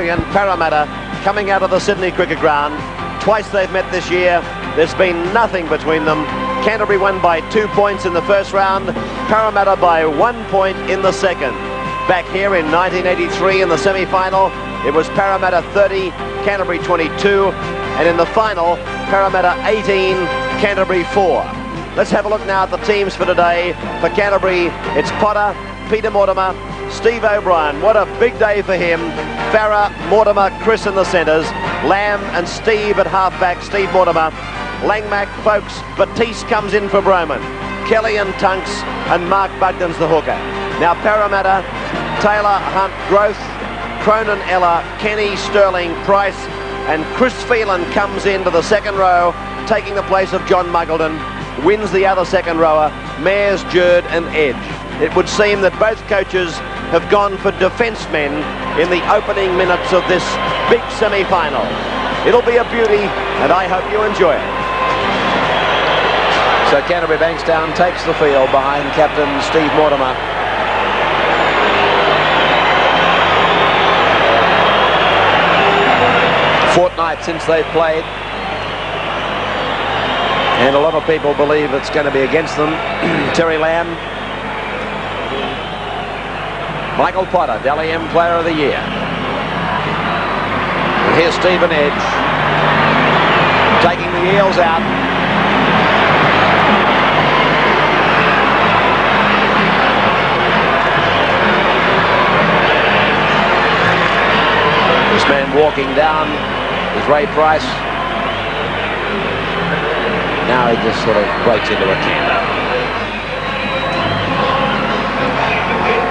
Canterbury and Parramatta coming out of the Sydney Cricket Ground. Twice they've met this year. There's been nothing between them. Canterbury won by 2 points in the first round, Parramatta by 1 point in the second. Back here in 1983 in the semi-final, it was Parramatta 30, Canterbury 22, and in the final, Parramatta 18, Canterbury 4. Let's have a look now at the teams for today. For Canterbury, it's Potter, Peter Mortimer, Steve O'Brien. What a big day for him. Farah, Mortimer, Chris in the centres, Lamb and Steve at half-back, Steve Mortimer. Langmack, Folks, Batiste comes in for Broman. Kelly and Tunks, and Mark Bugden's the hooker. Now Parramatta, Taylor, Hunt, Growth, Cronin, Ella, Kenny, Sterling, Price, and Chris Phelan comes into the second row, taking the place of John Muggleton. Wins the other second rower, Mayers, Jerd and Edge. It would seem that both coaches have gone for defencemen in the opening minutes of this big semi-final. It'll be a beauty, and I hope you enjoy it. So Canterbury-Bankstown takes the field behind captain Steve Mortimer. Fortnight since they've played, and a lot of people believe it's going to be against them. Terry Lamb, Michael Potter, Dally M Player of the Year. And here's Stephen Edge taking the Eels out. This man walking down is Ray Price. Now he just sort of breaks into a canter.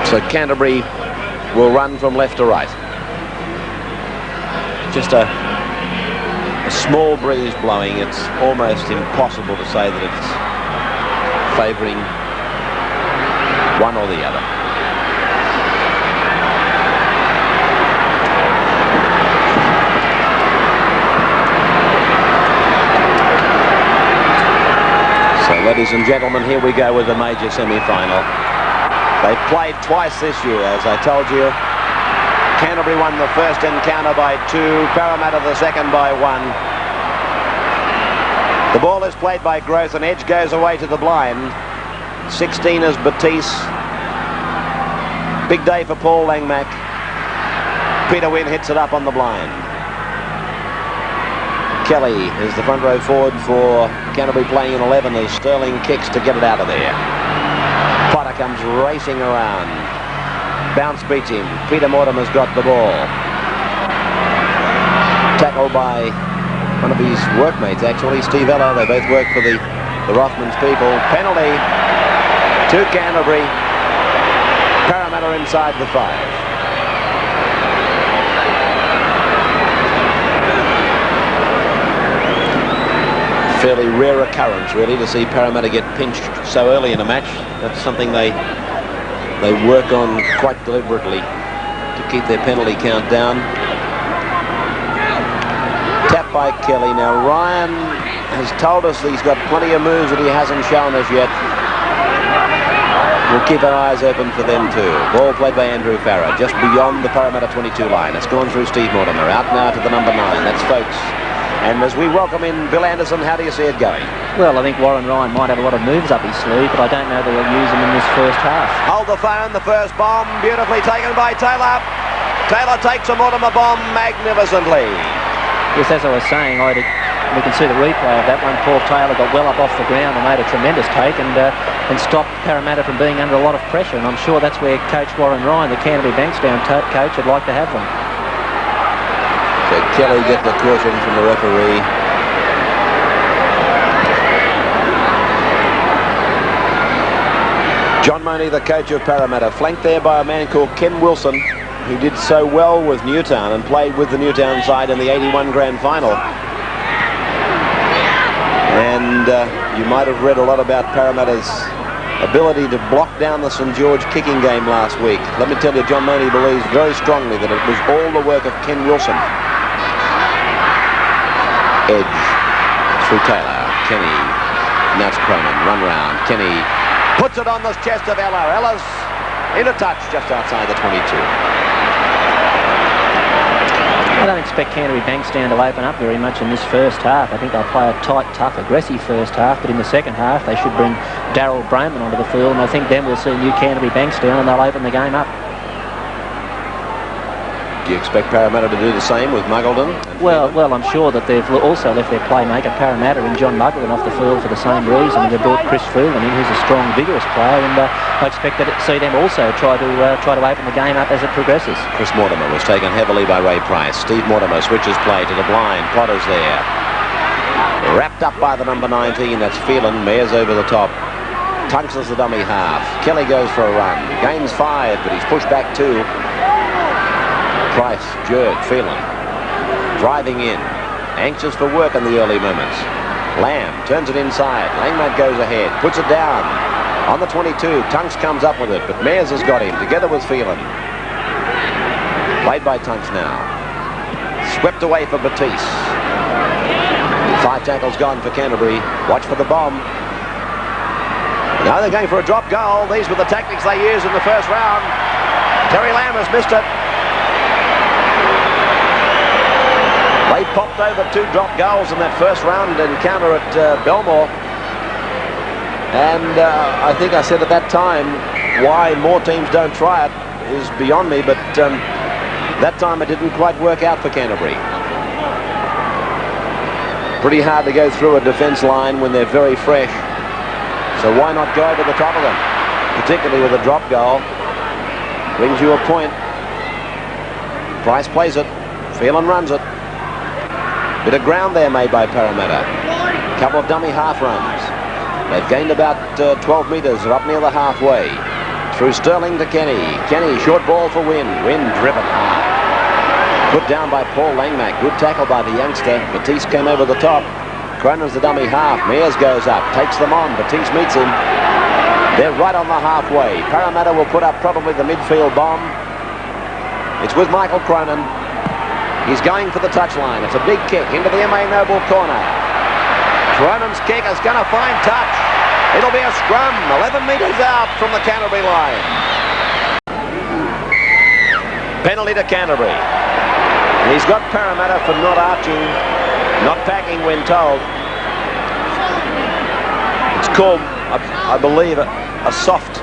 So Canterbury will run from left to right. Just a small breeze blowing. It's almost impossible to say that it's favouring one or the other. Ladies and gentlemen, here we go with the major semi-final. They've played twice this year, as I told you. Canterbury won the first encounter by 2, Parramatta the second by 1. The ball is played by Growth, and Edge goes away to the blind. 16 is Batiste. Big day for Paul Langmack. Peter Wynn hits it up on the blind. Kelly is the front row forward for Canterbury, playing in 11 as Sterling kicks to get it out of there. Potter comes racing around. Bounce beats him. Peter Mortimer's got the ball. Tackled by one of his workmates, actually, Steve Ella. They both work for the Rothmans people. Penalty to Canterbury. Parramatta inside the 5. Fairly rare occurrence, really, to see Parramatta get pinched so early in a match. That's something they work on quite deliberately to keep their penalty count down. Tap by Kelly. Now Ryan has told us that he's got plenty of moves that he hasn't shown us yet. We'll keep our eyes open for them too. Ball played by Andrew Farah, just beyond the Parramatta 22 line. It's gone through Steve Mortimer. Out now to the number 9. That's Folks. And as we welcome in Bill Anderson, how do you see it going? Well, I think Warren Ryan might have a lot of moves up his sleeve, but I don't know that he'll use them in this first half. Hold the phone, the first bomb, beautifully taken by Taylor. Taylor takes a Mortimer bomb magnificently. Yes, as I was saying, we can see the replay of that one. Paul Taylor got well up off the ground and made a tremendous take and stopped Parramatta from being under a lot of pressure, and I'm sure that's where Coach Warren Ryan, the Canterbury-Bankstown coach, would like to have them. So Kelly gets the caution from the referee. John Money, the coach of Parramatta, flanked there by a man called Ken Wilson, who did so well with Newtown and played with the Newtown side in the 81 grand final. And you might have read a lot about Parramatta's ability to block down the St George kicking game last week. Let me tell you, John Money believes very strongly that it was all the work of Ken Wilson. Edge through Taylor. Kenny. Now it's Cronin. Run round. Kenny puts it on the chest of Ella. Ella's in a touch just outside the 22. expect Canterbury-Bankstown to open up very much in this first half. I think they'll play a tight, tough, aggressive first half, but in the second half they should bring Darryl Broman onto the field, and I think then we'll see new Canterbury-Bankstown and they'll open the game up. Do you expect Parramatta to do the same with Muggleton? Well, I'm sure that they've also left their playmaker Parramatta and John Muggleton off the field for the same reason. They brought Chris Freeland in, who's a strong, vigorous player, and I expect to see them also try to open the game up as it progresses. Chris Mortimer was taken heavily by Ray Price. Steve Mortimer switches play to the blind. Potter's there. Wrapped up by the number 19. That's Phelan. Mayer's over the top. Tunks as the dummy half. Kelly goes for a run. Gains 5, but he's pushed back 2. Price, jerk, Phelan. Driving in. Anxious for work in the early moments. Lamb turns it inside. Langmaid goes ahead. Puts it down. On the 22. Tunks comes up with it, but Mayers has got him together with Phelan. Played by Tunks now. Swept away for Batiste. 5 tackles gone for Canterbury. Watch for the bomb. Now they're going for a drop goal. These were the tactics they used in the first round. Terry Lamb has missed it. They popped over 2 drop goals in that first round encounter at Belmore. And I think I said at that time, why more teams don't try it is beyond me, but that time it didn't quite work out for Canterbury. Pretty hard to go through a defence line when they're very fresh. So why not go over the top of them, particularly with a drop goal. Brings you a point. Price plays it. Phelan runs it. Bit of ground there made by Parramatta. Couple of dummy half runs. They've gained about 12 metres. They're up near the halfway. Through Sterling to Kenny. Kenny, short ball for Wynn. Wynn driven hard. Put down by Paul Langmack. Good tackle by the youngster. Batiste came over the top. Cronin's the dummy half. Mears goes up. Takes them on. Batiste meets him. They're right on the halfway. Parramatta will put up probably the midfield bomb. It's with Michael Cronin. He's going for the touchline. It's a big kick into the M.A. Noble corner. Cronin's kick is going to find touch. It'll be a scrum 11 metres out from the Canterbury line. Penalty to Canterbury. And he's got Parramatta for not arching, not packing when told. It's called, I believe, a soft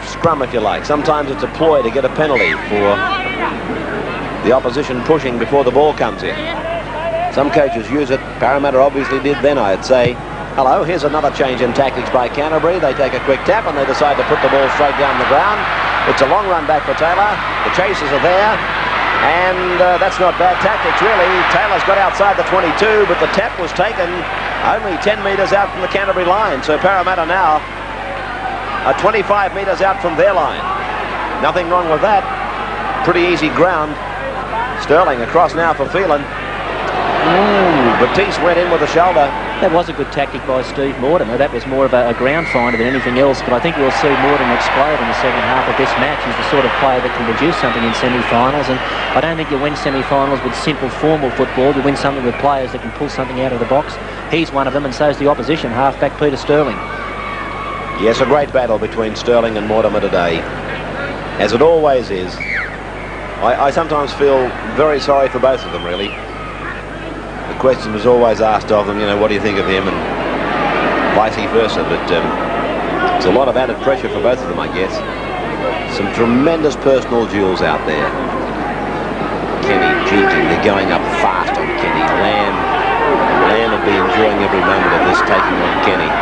scrum, if you like. Sometimes it's a ploy to get a penalty for the opposition pushing before the ball comes in. Some coaches use it. Parramatta obviously did then, I'd say. Hello, here's another change in tactics by Canterbury. They take a quick tap and they decide to put the ball straight down the ground. It's a long run back for Taylor. The chasers are there. And that's not bad tactics, really. Taylor's got outside the 22, but the tap was taken only 10 metres out from the Canterbury line. So Parramatta now are 25 metres out from their line. Nothing wrong with that. Pretty easy ground. Sterling across now for Phelan. Batiste went in with a shoulder. That was a good tactic by Steve Mortimer. That was more of a ground finder than anything else, but I think we'll see Mortimer explode in the second half of this match. He's the sort of player that can produce something in semi-finals, and I don't think you win semi-finals with simple formal football. You win something with players that can pull something out of the box. He's one of them, and so's the opposition halfback Peter Sterling. Yes, a great battle between Sterling and Mortimer today, as it always is. I sometimes feel very sorry for both of them, really. The question was always asked of them, you know, what do you think of him, and vice versa, but it's a lot of added pressure for both of them, I guess. Some tremendous personal duels out there. Kenny, Jenkins, they're going up fast on Kenny. Lamb will be enjoying every moment of this, taking on Kenny.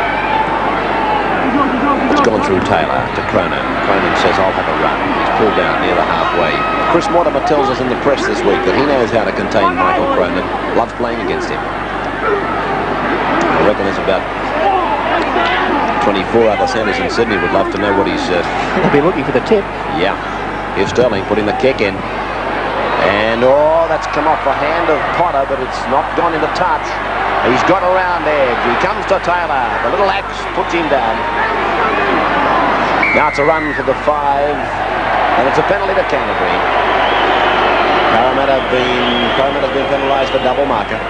It's gone through Taylor to Cronin. Cronin says, I'll have a run. He's pulled down near the halfway. Chris Mortimer tells us in the press this week that he knows how to contain Michael Cronin. Loves playing against him. I reckon there's about 24 other centres in Sydney would love to know what he's... They'll be looking for the tip. Yeah. Here's Sterling putting the kick in. And, that's come off the hand of Potter, but it's not gone into touch. He's got around edge. He comes to Taylor. The little axe puts him down. Now it's a run for the 5. And it's a penalty to Canterbury. Parramatta's been penalised for double marker.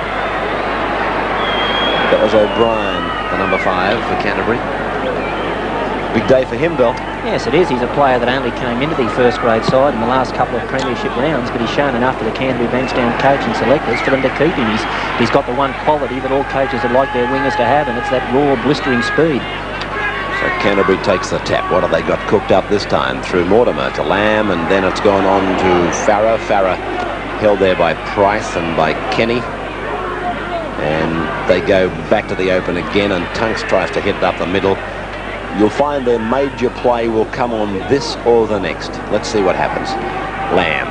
That was O'Brien, the number 5 for Canterbury. Big day for him, Bill. Yes, it is. He's a player that only came into the first grade side in the last couple of premiership rounds, but he's shown enough to the Canterbury-Bankstown coaching selectors for them to keep him. He's got the one quality that all coaches would like their wingers to have, and it's that raw, blistering speed. So Canterbury takes the tap. What have they got cooked up this time? Through Mortimer to Lamb, and then it's gone on to Farah. Farah held there by Price and by Kenny. And they go back to the open again, and Tunks tries to hit it up the middle. You'll find their major play will come on this or the next. Let's see what happens. Lamb.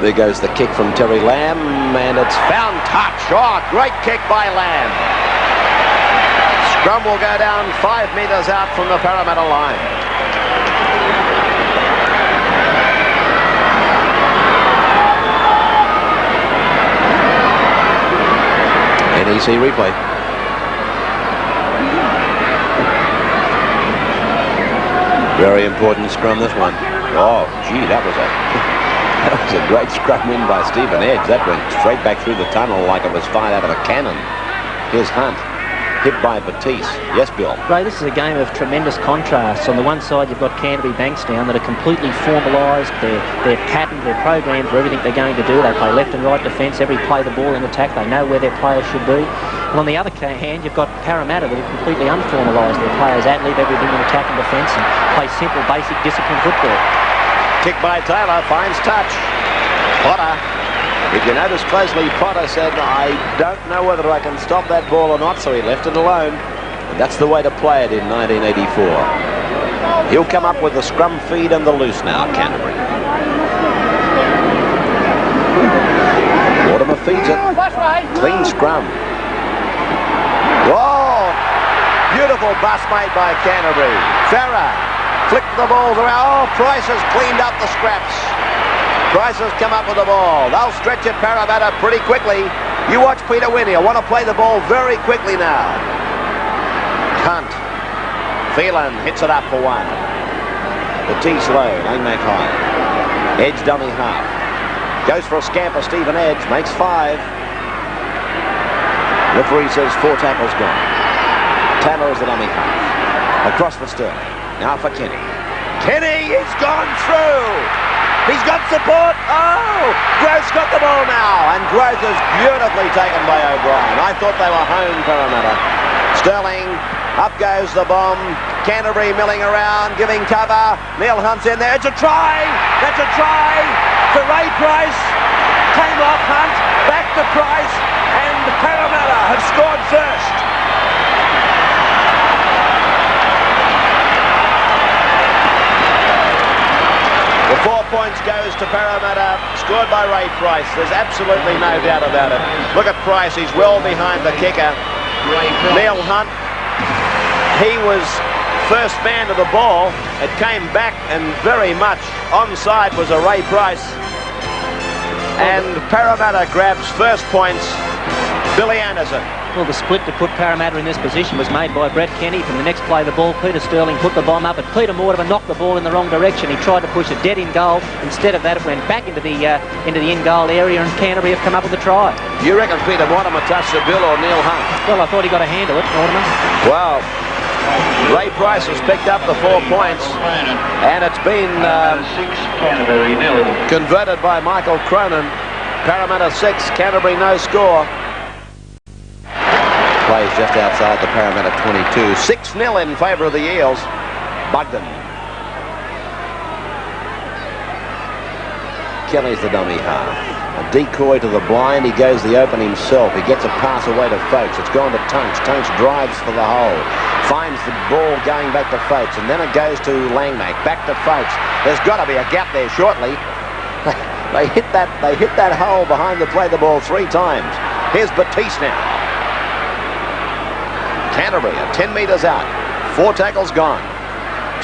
There goes the kick from Terry Lamb, and it's found touch. Oh, great kick by Lamb. Scrum will go down 5 metres out from the Parramatta line. NEC replay. Very important scrum, this one. Oh, gee, that was a great scrum win by Stephen Edge. That went straight back through the tunnel like it was fired out of a cannon. Here's Hunt, hit by Batiste. Yes, Bill. Ray, this is a game of tremendous contrasts. On the one side, you've got Canterbury-Bankstown that are completely formalised. They're patterned, they're programmed for everything they're going to do. They play left and right defence, every play the ball in attack. They know where their players should be. And on the other hand, you've got Parramatta that are completely unformalised. Their players ad-lib everything in attack and defence and play simple, basic, disciplined football. Kick by Taylor, finds touch. Potter. If you notice closely, Potter said, I don't know whether I can stop that ball or not, so he left it alone. And that's the way to play it in 1984. He'll come up with the scrum feed and the loose now, Canterbury. Mortimer feeds it. Clean scrum. Whoa! Beautiful bust made by Canterbury. Farah flicked the balls around. Oh, Price has cleaned up the scraps. Price has come up with the ball. They'll stretch it Parramatta pretty quickly. You watch Peter Winnie. I want to play the ball very quickly now. Hunt. Phelan hits it up for one. Batiste low. Langmack high. Edge dummy half. Goes for a scamper. Stephen Edge makes 5. Referee says 4 tackles gone. Taylor is the dummy half. Across for Sterling. Now for Kenny. Kenny is gone through. He's got support. Oh! Groth's got the ball now. And Groth is beautifully taken by O'Brien. I thought they were home, Parramatta. Sterling. Up goes the bomb. Canterbury milling around, giving cover. Neil Hunt's in there. It's a try. That's a try for Ray Price. Came off Hunt. Back to Price. And Parramatta have scored first. The 4 points goes to Parramatta, scored by Ray Price. There's absolutely no doubt about it. Look at Price, he's well behind the kicker. Neil Hunt, he was first man to the ball. It came back and very much onside was a Ray Price. And Parramatta grabs first points, Billy Anderson. Well, the split to put Parramatta in this position was made by Brett Kenny. From the next play, the ball, Peter Sterling put the bomb up, but Peter Mortimer knocked the ball in the wrong direction. He tried to push it dead in goal. Instead of that, it went back into the in-goal area, and Canterbury have come up with a try. You reckon Peter Mortimer touched the bill or Neil Hunt? Well, I thought he got a handle it, Mortimer. Well, Ray Price has picked up the 4 points, and it's been converted by Michael Cronin. Parramatta 6, Canterbury no score. Plays just outside the Parramatta 22. 6-0 in favour of the Eels. Bugden. Kelly's the dummy half. A decoy to the blind. He goes the open himself. He gets a pass away to Folks. It's gone to Tunks. Tunks drives for the hole. Finds the ball going back to Folks. And then it goes to Langmack. Back to Folks. There's got to be a gap there shortly. They hit that hole behind the play the ball 3 times. Here's Batiste now. Canterbury at 10 metres out. 4 tackles gone.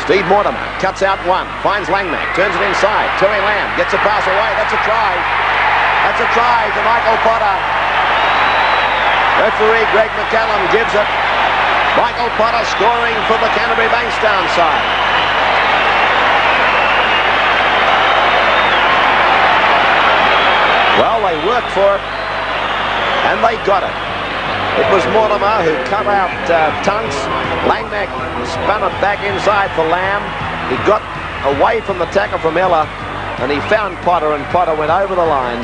Steve Mortimer cuts out 1. Finds Langmack. Turns it inside. Terry Lamb gets a pass away. That's a try. That's a try to Michael Potter. Referee Greg McCallum gives it. Michael Potter scoring for the Canterbury-Bankstown side. Well, they worked for it. And they got it. It was Mortimer who cut out Tunks. Langmack spun it back inside for Lamb. He got away from the tackle from Ella, and he found Potter, and Potter went over the line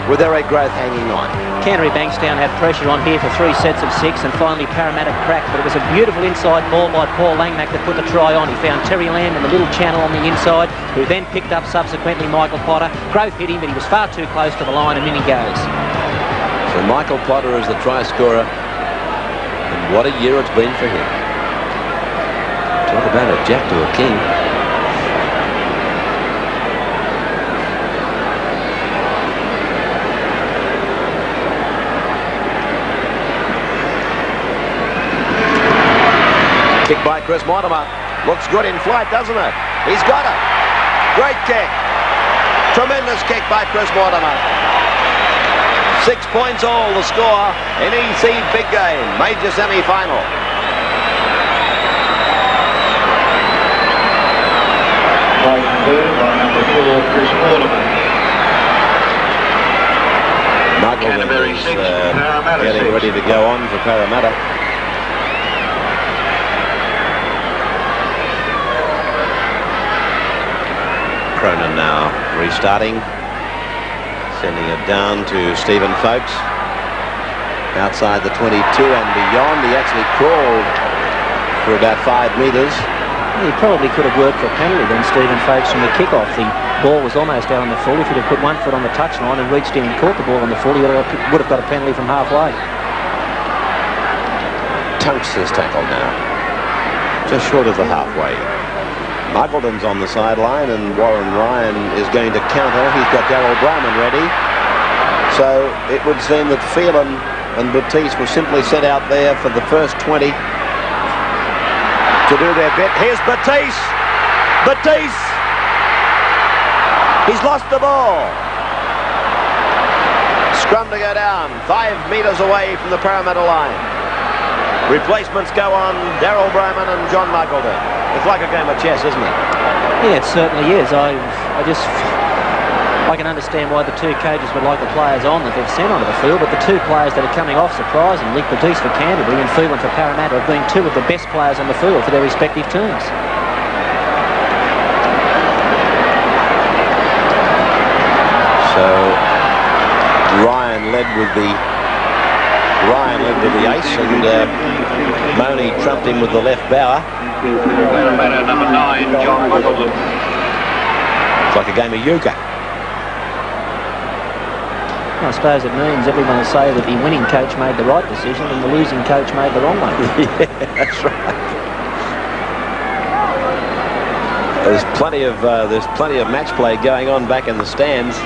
with Eric Growth hanging on. Canterbury-Bankstown had pressure on here for 3 sets of 6, and finally Parramatta cracked, but it was a beautiful inside ball by Paul Langmack that put the try on. He found Terry Lamb in the little channel on the inside, who then picked up subsequently Michael Potter. Growth hit him, but he was far too close to the line, and in he goes. So Michael Potter is the try scorer, and what a year it's been for him. Talk about a jack to a king. Kick by Chris Mortimer. Looks good in flight, doesn't it? He's got it. Great kick. Tremendous kick by Chris Mortimer. 6 points all the score in EC big game, major semi-final. Canterbury is getting ready to go on for Parramatta. Cronin now restarting, sending it down to Stephen Folkes outside the 22 and beyond. He actually crawled for about 5 metres. He probably could have worked for a penalty then, Stephen Folkes, from the kick-off. The ball was almost out on the full. If he'd have put 1 foot on the touchline and reached in and caught the ball on the full, he would have got a penalty from halfway. Tunks is tackled now, just short of the halfway. Muggleton's on the sideline, and Warren Ryan is going to counter. He's got Daryl Brahman ready. So it would seem that Phelan and Batiste were simply set out there for the first 20 to do their bit. Here's Batiste. Batiste. He's lost the ball. Scrum to go down, 5 metres away from the Parramatta line. Replacements go on Daryl Brahman and John Muggleton. It's like a game of chess, isn't it? Yeah, it certainly is. I can understand why the 2 coaches would like the players on that they've sent onto the field, but the 2 players that are coming off, surprisingly, Batiste for Canterbury and Phelan for Parramatta, have been 2 of the best players on the field for their respective teams. So Ryan led with the ace, and Money trumped him with the left bower. Parramatta number 9, John Muggleton. It's like a game of euchre. I suppose it means everyone will say that the winning coach made the right decision and the losing coach made the wrong one. Yeah, that's right. There's plenty of match play going on back in the stands.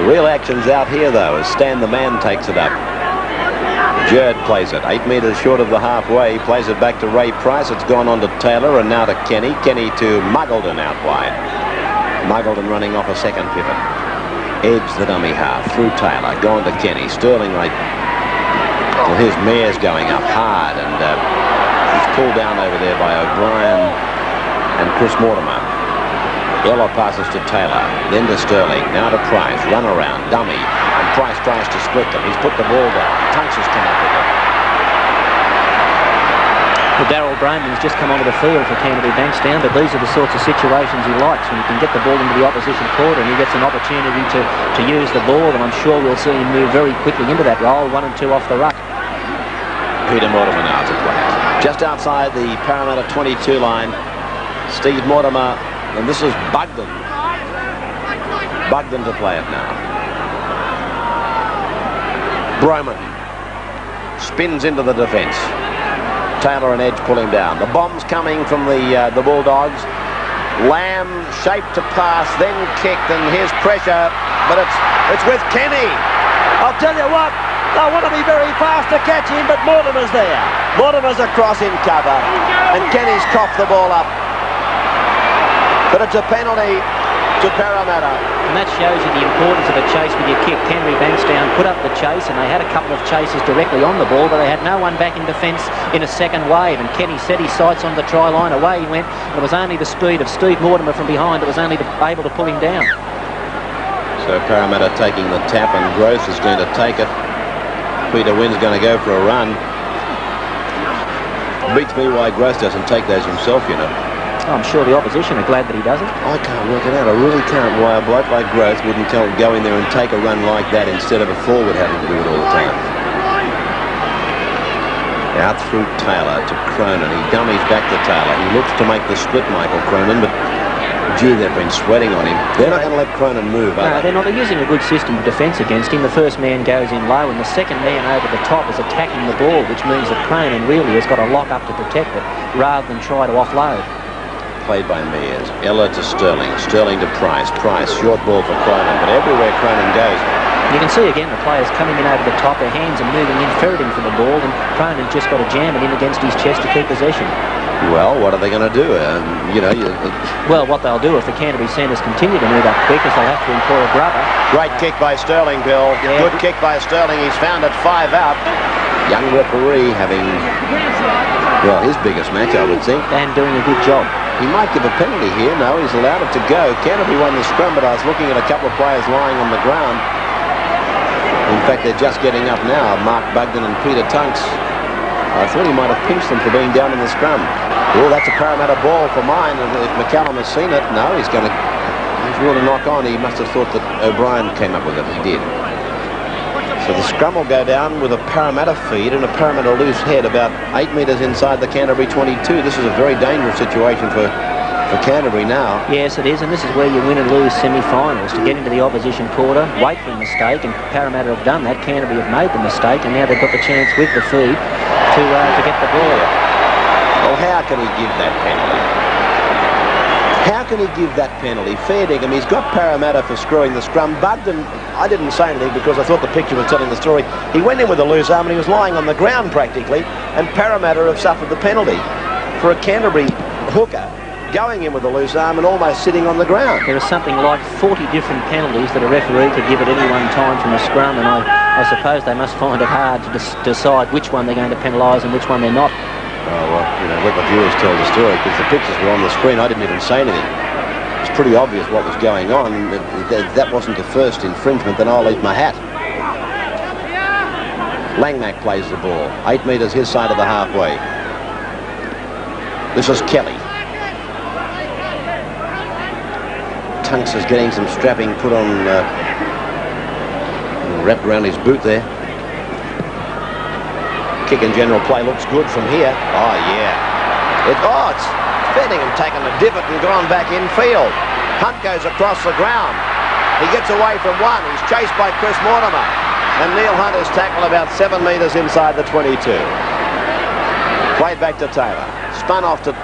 The real action's out here, though, as Stan the Man takes it up. Jerd plays it 8 metres short of the halfway, plays it back to Ray Price. It's gone on to Taylor and now to Kenny. Kenny to Muggleton out wide. Muggleton running off a second pivot. Edge the dummy half through Taylor, gone to Kenny. Sterling right. Well, his mare's going up hard, and he's pulled down over there by O'Brien and Chris Mortimer. Ella passes to Taylor, then to Sterling, now to Price, run around, dummy, and Price tries to split them. He's put the ball down. Tunks has come up with it. Well, Daryl Brahman's just come onto the field for Canterbury-Bankstown, but these are the sorts of situations he likes, when you can get the ball into the opposition quarter and he gets an opportunity to use the ball, and I'm sure we'll see him move very quickly into that role. 1 and 2 off the ruck. Peter Mortimer now to play it. Just outside the Parramatta 22 line, Steve Mortimer, and this is Bugden. Bugden to play it now. Broman spins into the defence. Taylor and Edge pull him down. The bomb's coming from the Bulldogs. Lamb shaped to pass, then kicked, and here's pressure, but it's with Kenny. I'll tell you what, I want to be very fast to catch him, but Mortimer's there. Mortimer's across in cover, and Kenny's coughed the ball up. But it's a penalty to Parramatta. And that shows you the importance of a chase with your kick. Canterbury-Bankstown put up the chase, and they had a couple of chases directly on the ball, but they had no one back in defence in a second wave. And Kenny set his sights on the try line. Away he went. It was only the speed of Steve Mortimer from behind that was only able to pull him down. So Parramatta taking the tap, and Growth is going to take it Peter Wynn's going to go for a run. Beats me why Gross doesn't take those himself, you know. I'm sure the opposition are glad that he doesn't. I can't work it out. I really can't why a bloke like Gross wouldn't go in there and take a run like that instead of a forward having to do it all the time. Out through Taylor to Cronin. He dummies back to Taylor. He looks to make the split, Michael Cronin, but gee, they've been sweating on him. They're not going to let Cronin move, are No, they're not. They're using a good system of defence against him. The first man goes in low, and the second man over the top is attacking the ball, which means that Cronin really has got to lock up to protect it rather than try to offload. Played by Mears. Ella to Sterling. Sterling to Price. Price, short ball for Cronin, but everywhere Cronin goes. You can see again the players coming in over the top, their hands are moving in, ferreting for the ball, and Cronin just got to jam it in against his chest to keep possession. Well, what are they going to do? Well, what they'll do if the Canterbury centres continue to move up quick is they'll have to employ a grubber. Great kick by Sterling, Bill. Yeah. Good kick by Sterling. He's found it 5 out. Young referee having, well, his biggest match, I would think. And doing a good job. He might give a penalty here. No, he's allowed it to go. Canterbury won the scrum, but I was looking at a couple of players lying on the ground. In fact, they're just getting up now. Mark Bugden and Peter Tunks. I thought he might have pinched them for being down in the scrum. Oh, that's a Parramatta ball for mine. And if McCallum has seen it, no, he's going to knock on. He must have thought that O'Brien came up with it. He did. So the scrum will go down with a Parramatta feed and a Parramatta loose head about 8 metres inside the Canterbury 22. This is a very dangerous situation for Canterbury now. Yes, it is, and this is where you win and lose semi-finals, to get into the opposition quarter, wait for a mistake, and Parramatta have done that. Canterbury have made the mistake, and now they've got the chance with the feed to get the ball. Well, how can he give that penalty? How can he give that penalty? Fair dinkum, he's got Parramatta for screwing the scrum. Bugden, I didn't say anything because I thought the picture was telling the story. He went in with a loose arm and he was lying on the ground practically, and Parramatta have suffered the penalty for a Canterbury hooker going in with a loose arm and almost sitting on the ground. There are something like 40 different penalties that a referee could give at any one time from a scrum, and I suppose they must find it hard to decide which one they're going to penalise and which one they're not. Oh, well, let the viewers tell the story, because the pictures were on the screen. I didn't even say anything. It's pretty obvious what was going on. If that wasn't the first infringement, then I'll eat my hat. Langmack plays the ball. 8 metres his side of the halfway. This is Kelly. Tunks is getting some strapping put on, wrapped around his boot there. Kick and general play looks good from here. Oh, yeah. It's Fettingham taken a divot and gone back infield. Hunt goes across the ground. He gets away from one. He's chased by Chris Mortimer. And Neil Hunt is tackled about 7 metres inside the 22. Played back to Taylor. Spun off to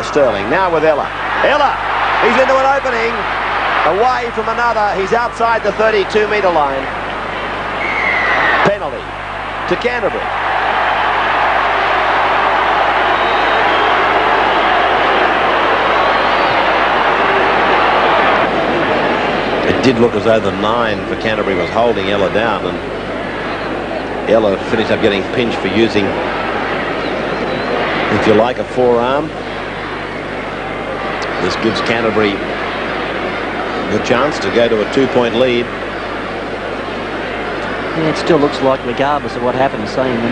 Sterling. Now with Ella. Ella! He's into an opening. Away from another. He's outside the 32-metre line. Penalty to Canterbury. It did look as though the 9 for Canterbury was holding Ella down, and Ella finished up getting pinched for using, if you like, a forearm. This gives Canterbury the chance to go to a 2-point lead. Yeah, it still looks like, regardless of what happens, say in the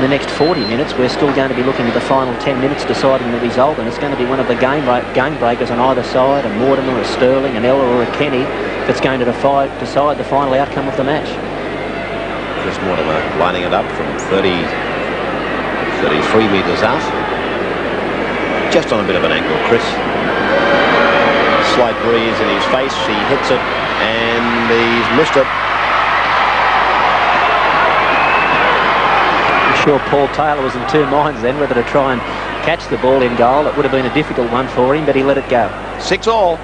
next 40 minutes, we're still going to be looking at the final 10 minutes deciding the result, and it's going to be one of the game breakers on either side, a Mortimer, a Sterling, an Ella or a Kenny, that's going to decide the final outcome of the match. Chris Mortimer lining it up from 33 metres out. Just on a bit of an angle, Chris. Slight breeze in his face, he hits it, and he's missed it. I'm sure Paul Taylor was in two minds then whether to try and catch the ball in goal. It would have been a difficult one for him, but he let it go. 6-all.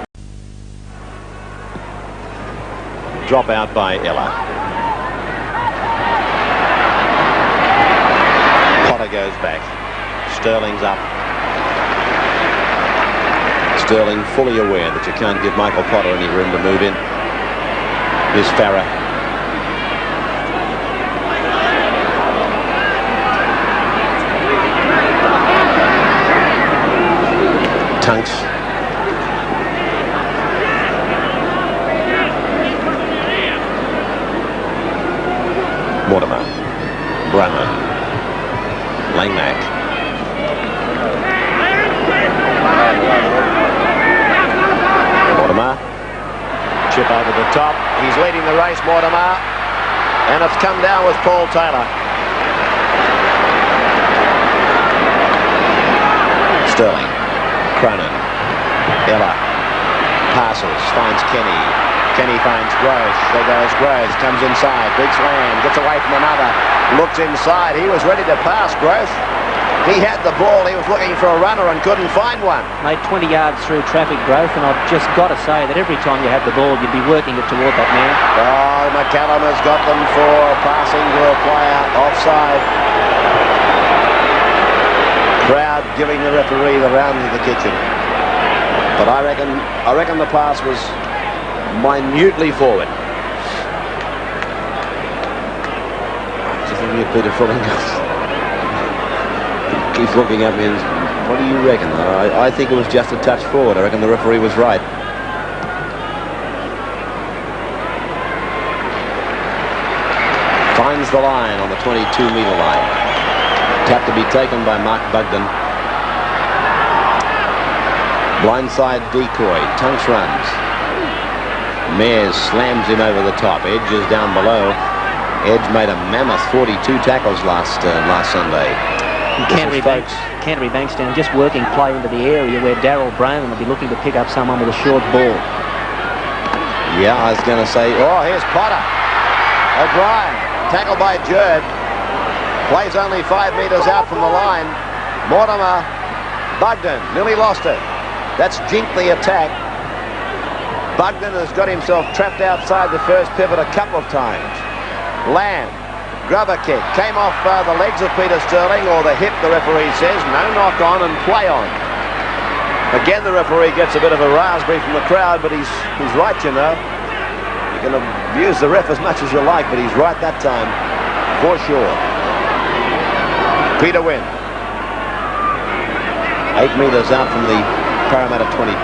Drop out by Ella. Potter goes back. Sterling's up. Sterling fully aware that you can't give Michael Potter any room to move in. Here's Farah. Tunks. Mortimer. Brunner. Langmack. Mortimer. Chip over the top. He's leading the race, Mortimer. And it's come down with Paul Taylor. Sterling. Cronin. Ella. Passes. Finds Kenny. Kenny finds Gross. There goes Gross. Comes inside. Big slam. Gets away from another. Looks inside. He was ready to pass Gross. He had the ball. He was looking for a runner and couldn't find one. Made 20 yards through traffic, Growth, and I've just got to say that every time you have the ball, you'd be working it toward that man. Oh, McCallum has got them for passing to a player offside. Crowd giving the referee the round of the kitchen. But I reckon the pass was minutely forward. Just looking at Peter Fulling. Keeps looking at me and what do you reckon? I think it was just a touch forward. I reckon the referee was right. Finds the line on the 22-meter line. Tap to be taken by Mark Bugden. Blindside decoy. Tunks runs. Mears slams him over the top. Edge is down below. Edge made a mammoth 42 tackles last Sunday. Canterbury-Bankstown just working play into the area where Darryl Brown will be looking to pick up someone with a short ball. Yeah, I was going to say, Oh, here's Potter. O'Brien, tackled by Jerd. Plays only 5 metres out from the line. Mortimer, Bugden, nearly lost it. That's jinked the attack. Bugden has got himself trapped outside the first pivot a couple of times. Lamb. Grubber kick, came off the legs of Peter Sterling, or the hip, the referee says. No knock on and play on. Again, the referee gets a bit of a raspberry from the crowd, but he's right, you know. You can abuse the ref as much as you like, but he's right that time, for sure. Peter Wynn. 8 metres out from the Parramatta 22.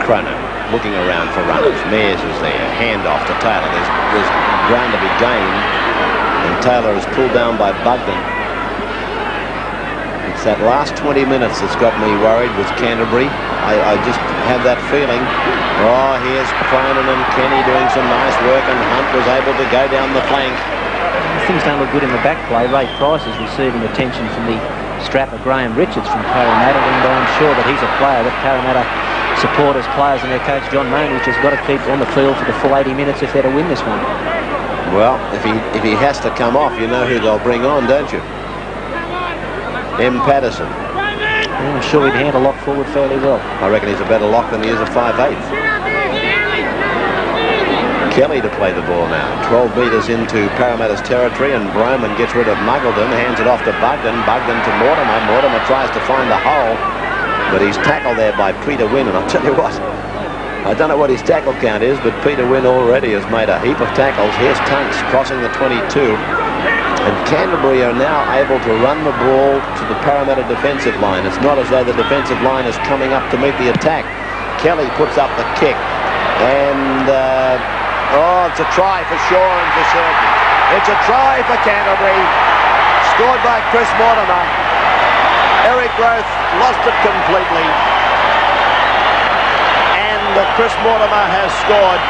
Cronin looking around for runners. Mears is there. Handoff to Taylor. There's ground to be gained, and Taylor is pulled down by Bugden. It's that last 20 minutes that's got me worried with Canterbury. I just have that feeling. Oh, here's Cronin and Kenny doing some nice work, and Hunt was able to go down the flank. Things don't look good in the back play. Ray Price is receiving attention from the strapper Graham Richards from Parramatta, and I'm sure that he's a player that Parramatta supporters, players and their coach John Mooney's just got to keep on the field for the full 80 minutes if they're to win this one. Well, if he has to come off, you know who they'll bring on, don't you? M. Patterson. Yeah, I'm sure he'd handle lock forward fairly well. I reckon he's a better lock than he is a 5'8". Kelly to play the ball now. 12 metres into Parramatta's territory, and Broman gets rid of Muggleton, hands it off to Bugden. Bugden to Mortimer. Mortimer tries to find the hole, but he's tackled there by Peter Wynn, and I'll tell you what, I don't know what his tackle count is, but Peter Wynn already has made a heap of tackles. Here's Tunks crossing the 22, and Canterbury are now able to run the ball to the Parramatta defensive line. It's not as though the defensive line is coming up to meet the attack. Kelly puts up the kick, and it's a try for Shaw and for certain. It's a try for Canterbury, scored by Chris Mortimer. Eric Groth lost it completely, and Chris Mortimer has scored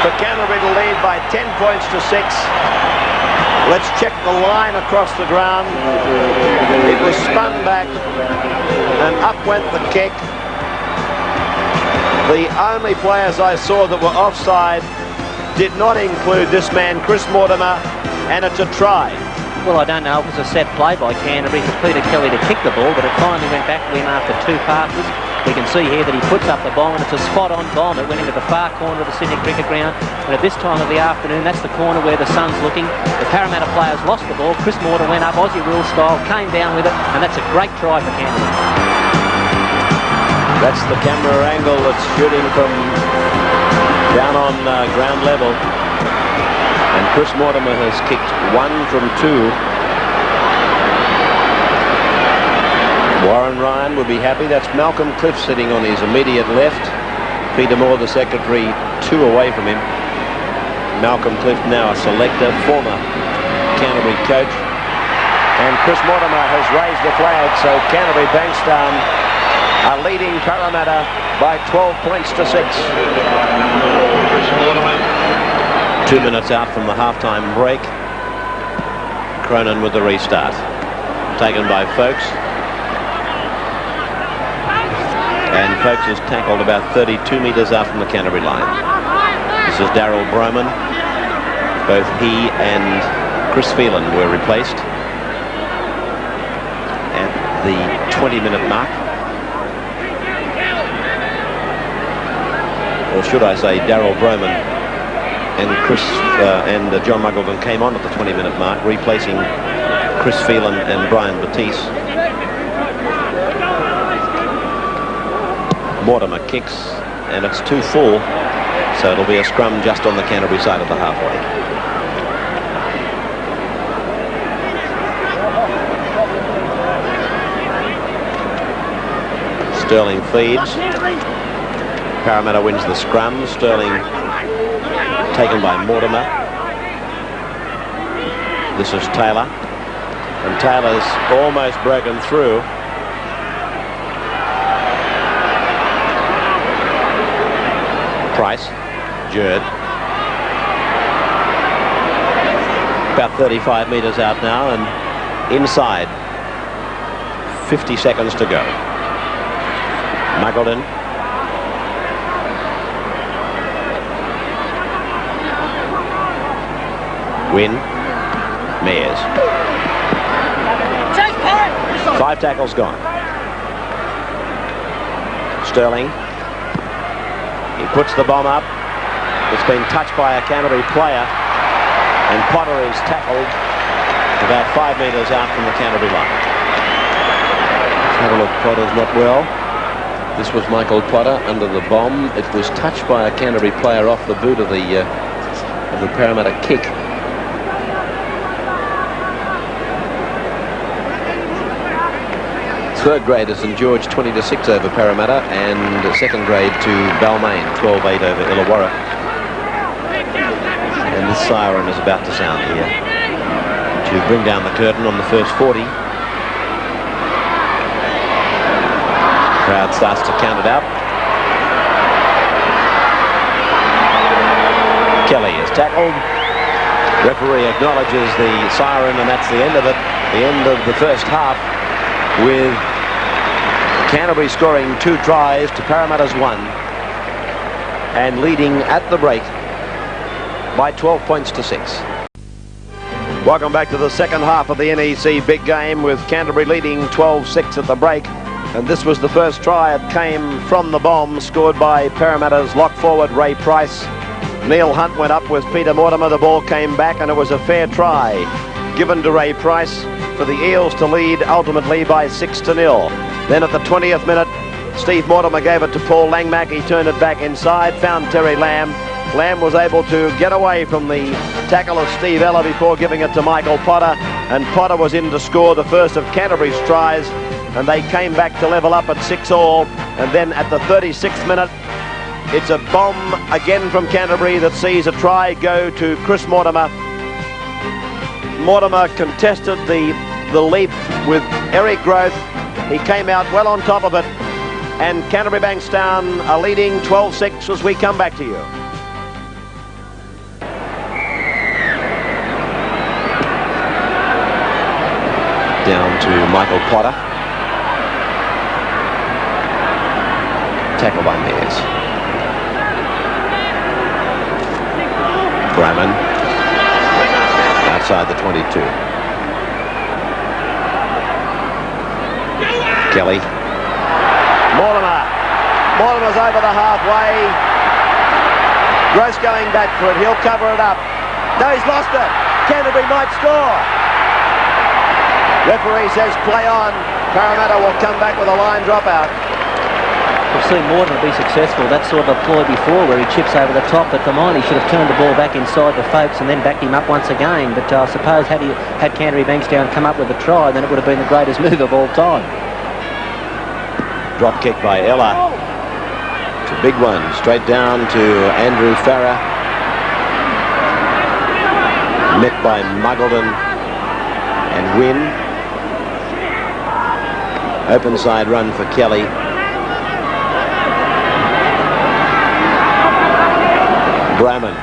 for Canterbury to lead by 10 points to 6. Let's check the line across the ground. It was spun back, and up went the kick. The only players I saw that were offside did not include this man, Chris Mortimer, and it's a try. Well, I don't know. It was a set play by Canterbury for Peter Kelly to kick the ball, but it finally went back to him after 2 passes. We can see here that he puts up the bomb, and it's a spot-on bomb. It went into the far corner of the Sydney Cricket Ground, and at this time of the afternoon, that's the corner where the sun's looking. The Parramatta players lost the ball. Chris Mortimer went up Aussie rule style, came down with it, and that's a great try for Canterbury. That's the camera angle that's shooting from down on ground level. And Chris Mortimer has kicked 1 from 2. Warren Ryan would be happy. That's Malcolm Cliff sitting on his immediate left. Peter Moore, the secretary, 2 away from him. Malcolm Clift, now a selector, former Canterbury coach. And Chris Mortimer has raised the flag, so Canterbury-Bankstown are leading Parramatta by 12 points to 6. 2 minutes out from the halftime break. Cronin with the restart. Taken by Folkes. And Folkes is tackled about 32 metres out from the Canterbury line. This is Daryl Broman. Both he and Chris Phelan were replaced at the 20-minute mark. Or should I say Daryl Broman and John Muggleton came on at the 20-minute mark, replacing Chris Phelan and Brian Batiste. Mortimer kicks, and it's 2 full, so it'll be a scrum just on the Canterbury side of the halfway. Sterling feeds. Parramatta wins the scrum. Sterling taken by Mortimer. This is Taylor. And Taylor's almost broken through. Price. Jerd. About 35 metres out now and inside. 50 seconds to go. Muggleton. Win. Mears. 5 tackles gone. Sterling. He puts the bomb up. It's been touched by a Canterbury player. And Potter is tackled about 5 metres out from the Canterbury line. Let's have a look. Potter's not well. This was Michael Potter under the bomb. It was touched by a Canterbury player off the boot of the Parramatta kick. Third grade is St George 20-6 over Parramatta, and second grade to Balmain 12-8 over Illawarra. And this siren is about to sound here to bring down the curtain on the first 40. Crowd starts to count it out. Kelly is tackled. Referee acknowledges the siren, and that's the end of it. The end of the first half, with Canterbury scoring 2 tries to Parramatta's 1 and leading at the break by 12 points to 6. Welcome back to the second half of the NEC big game, with Canterbury leading 12-6 at the break. And this was the first try. It came from the bomb, scored by Parramatta's lock forward Ray Price. Neil Hunt went up with Peter Mortimer. The ball came back, and it was a fair try given to Ray Price for the Eels to lead ultimately by 6-0. Then at the 20th minute, Steve Mortimer gave it to Paul Langmack. He turned it back inside, found Terry Lamb. Lamb was able to get away from the tackle of Steve Ella before giving it to Michael Potter, and Potter was in to score the first of Canterbury's tries, and they came back to level up at 6-all. And then at the 36th minute, it's a bomb again from Canterbury that sees a try go to Chris Mortimer. Mortimer contested the leap with Eric Groth. He came out well on top of it, and Canterbury-Bankstown are leading 12-6 as we come back to you. Down to Michael Potter. Tackle by Mears. Bramman. Outside the 22. Kelly. Mortimer's over the halfway. Gross going back for it. He'll cover it up. No, he's lost it. Canterbury might score. Referee says play on. Parramatta will come back with a line dropout. We've seen Mortimer be successful. That sort of a ploy before where he chips over the top, but for mine he should have turned the ball back inside the Folkes and then backed him up once again. But I suppose had Canterbury-Bankstown come up with a try, then it would have been the greatest move of all time. Drop kick by Ella. It's a big one, straight down to Andrew Farrer. Met by Muggleton and Wynn. Open side run for Kelly. Brahman.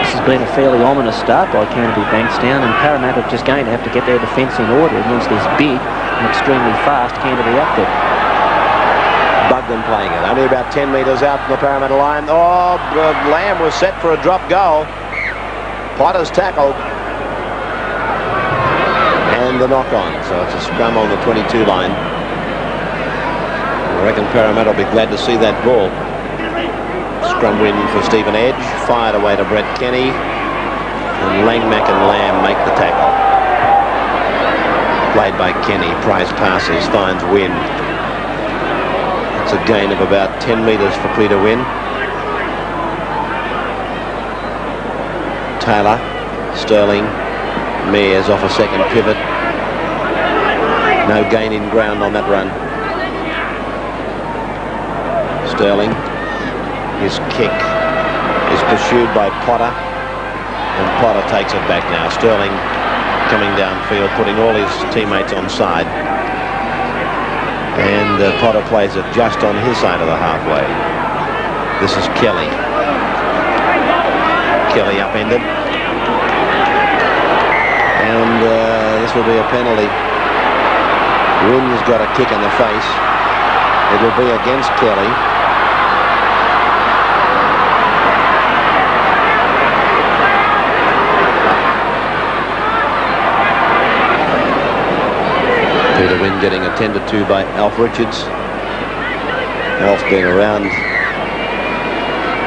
This has been a fairly ominous start by Canterbury-Bankstown, and Parramatta just going to have to get their defence in order against this big and extremely fast Canterbury outfit. Bugden playing it, only about 10 metres out from the Parramatta line. Oh, Lamb was set for a drop goal. Potter's tackled. And the knock-on, so it's a scrum on the 22 line. I reckon Parramatta will be glad to see that ball. Scrum win for Stephen Edge, fired away to Brett Kenny, and Langmack and Lamb make the tackle. Played by Kenny, Price passes, finds Wynn. It's a gain of about 10 metres for Peter Wynn. Taylor, Sterling, Mears off a second pivot. No gain in ground on that run. Sterling. His kick is pursued by Potter, and Potter takes it back now. Sterling coming downfield, putting all his teammates on side, and Potter plays it just on his side of the halfway. This is Kelly. Kelly upended, and this will be a penalty. Wynn's got a kick in the face. It will be against Kelly. Peter Wynn getting attended to by Alf Richards. Alf's been around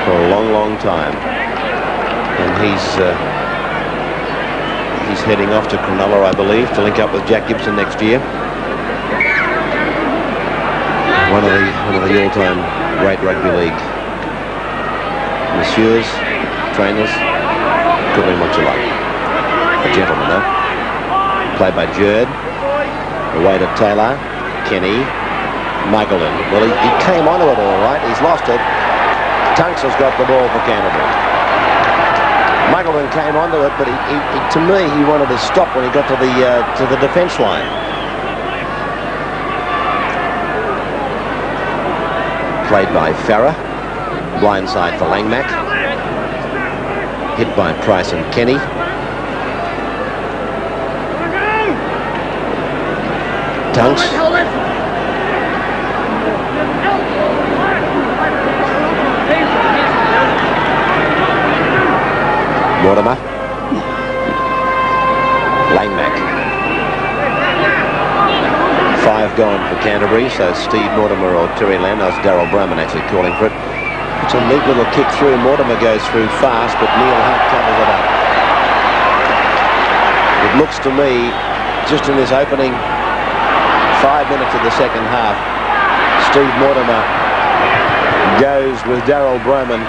for a long, long time, and he's heading off to Cronulla, I believe, to link up with Jack Gibson next year. One of the all-time great rugby league messieurs, trainers. Couldn't be much alike. A gentleman, though. Played by Jerd. Away to Taylor, Kenny, Muggleton. Well, he came onto it all right. He's lost it. Tunks has got the ball for Canterbury. Muggleton came onto it, but to me, he wanted to stop when he got to the defence line. Played by Farah. Blindside for Langmack. Hit by Price and Kenny. Tunks. Mortimer. Langmack. 5 gone for Canterbury, so Steve Mortimer or Terry Lamb. That was Darryl Brahman actually calling for it. It's a neat little kick through. Mortimer goes through fast, but Neil Hunt covers it up. It looks to me, just in this opening 5 minutes of the second half, Steve Mortimer goes with Darryl Brahman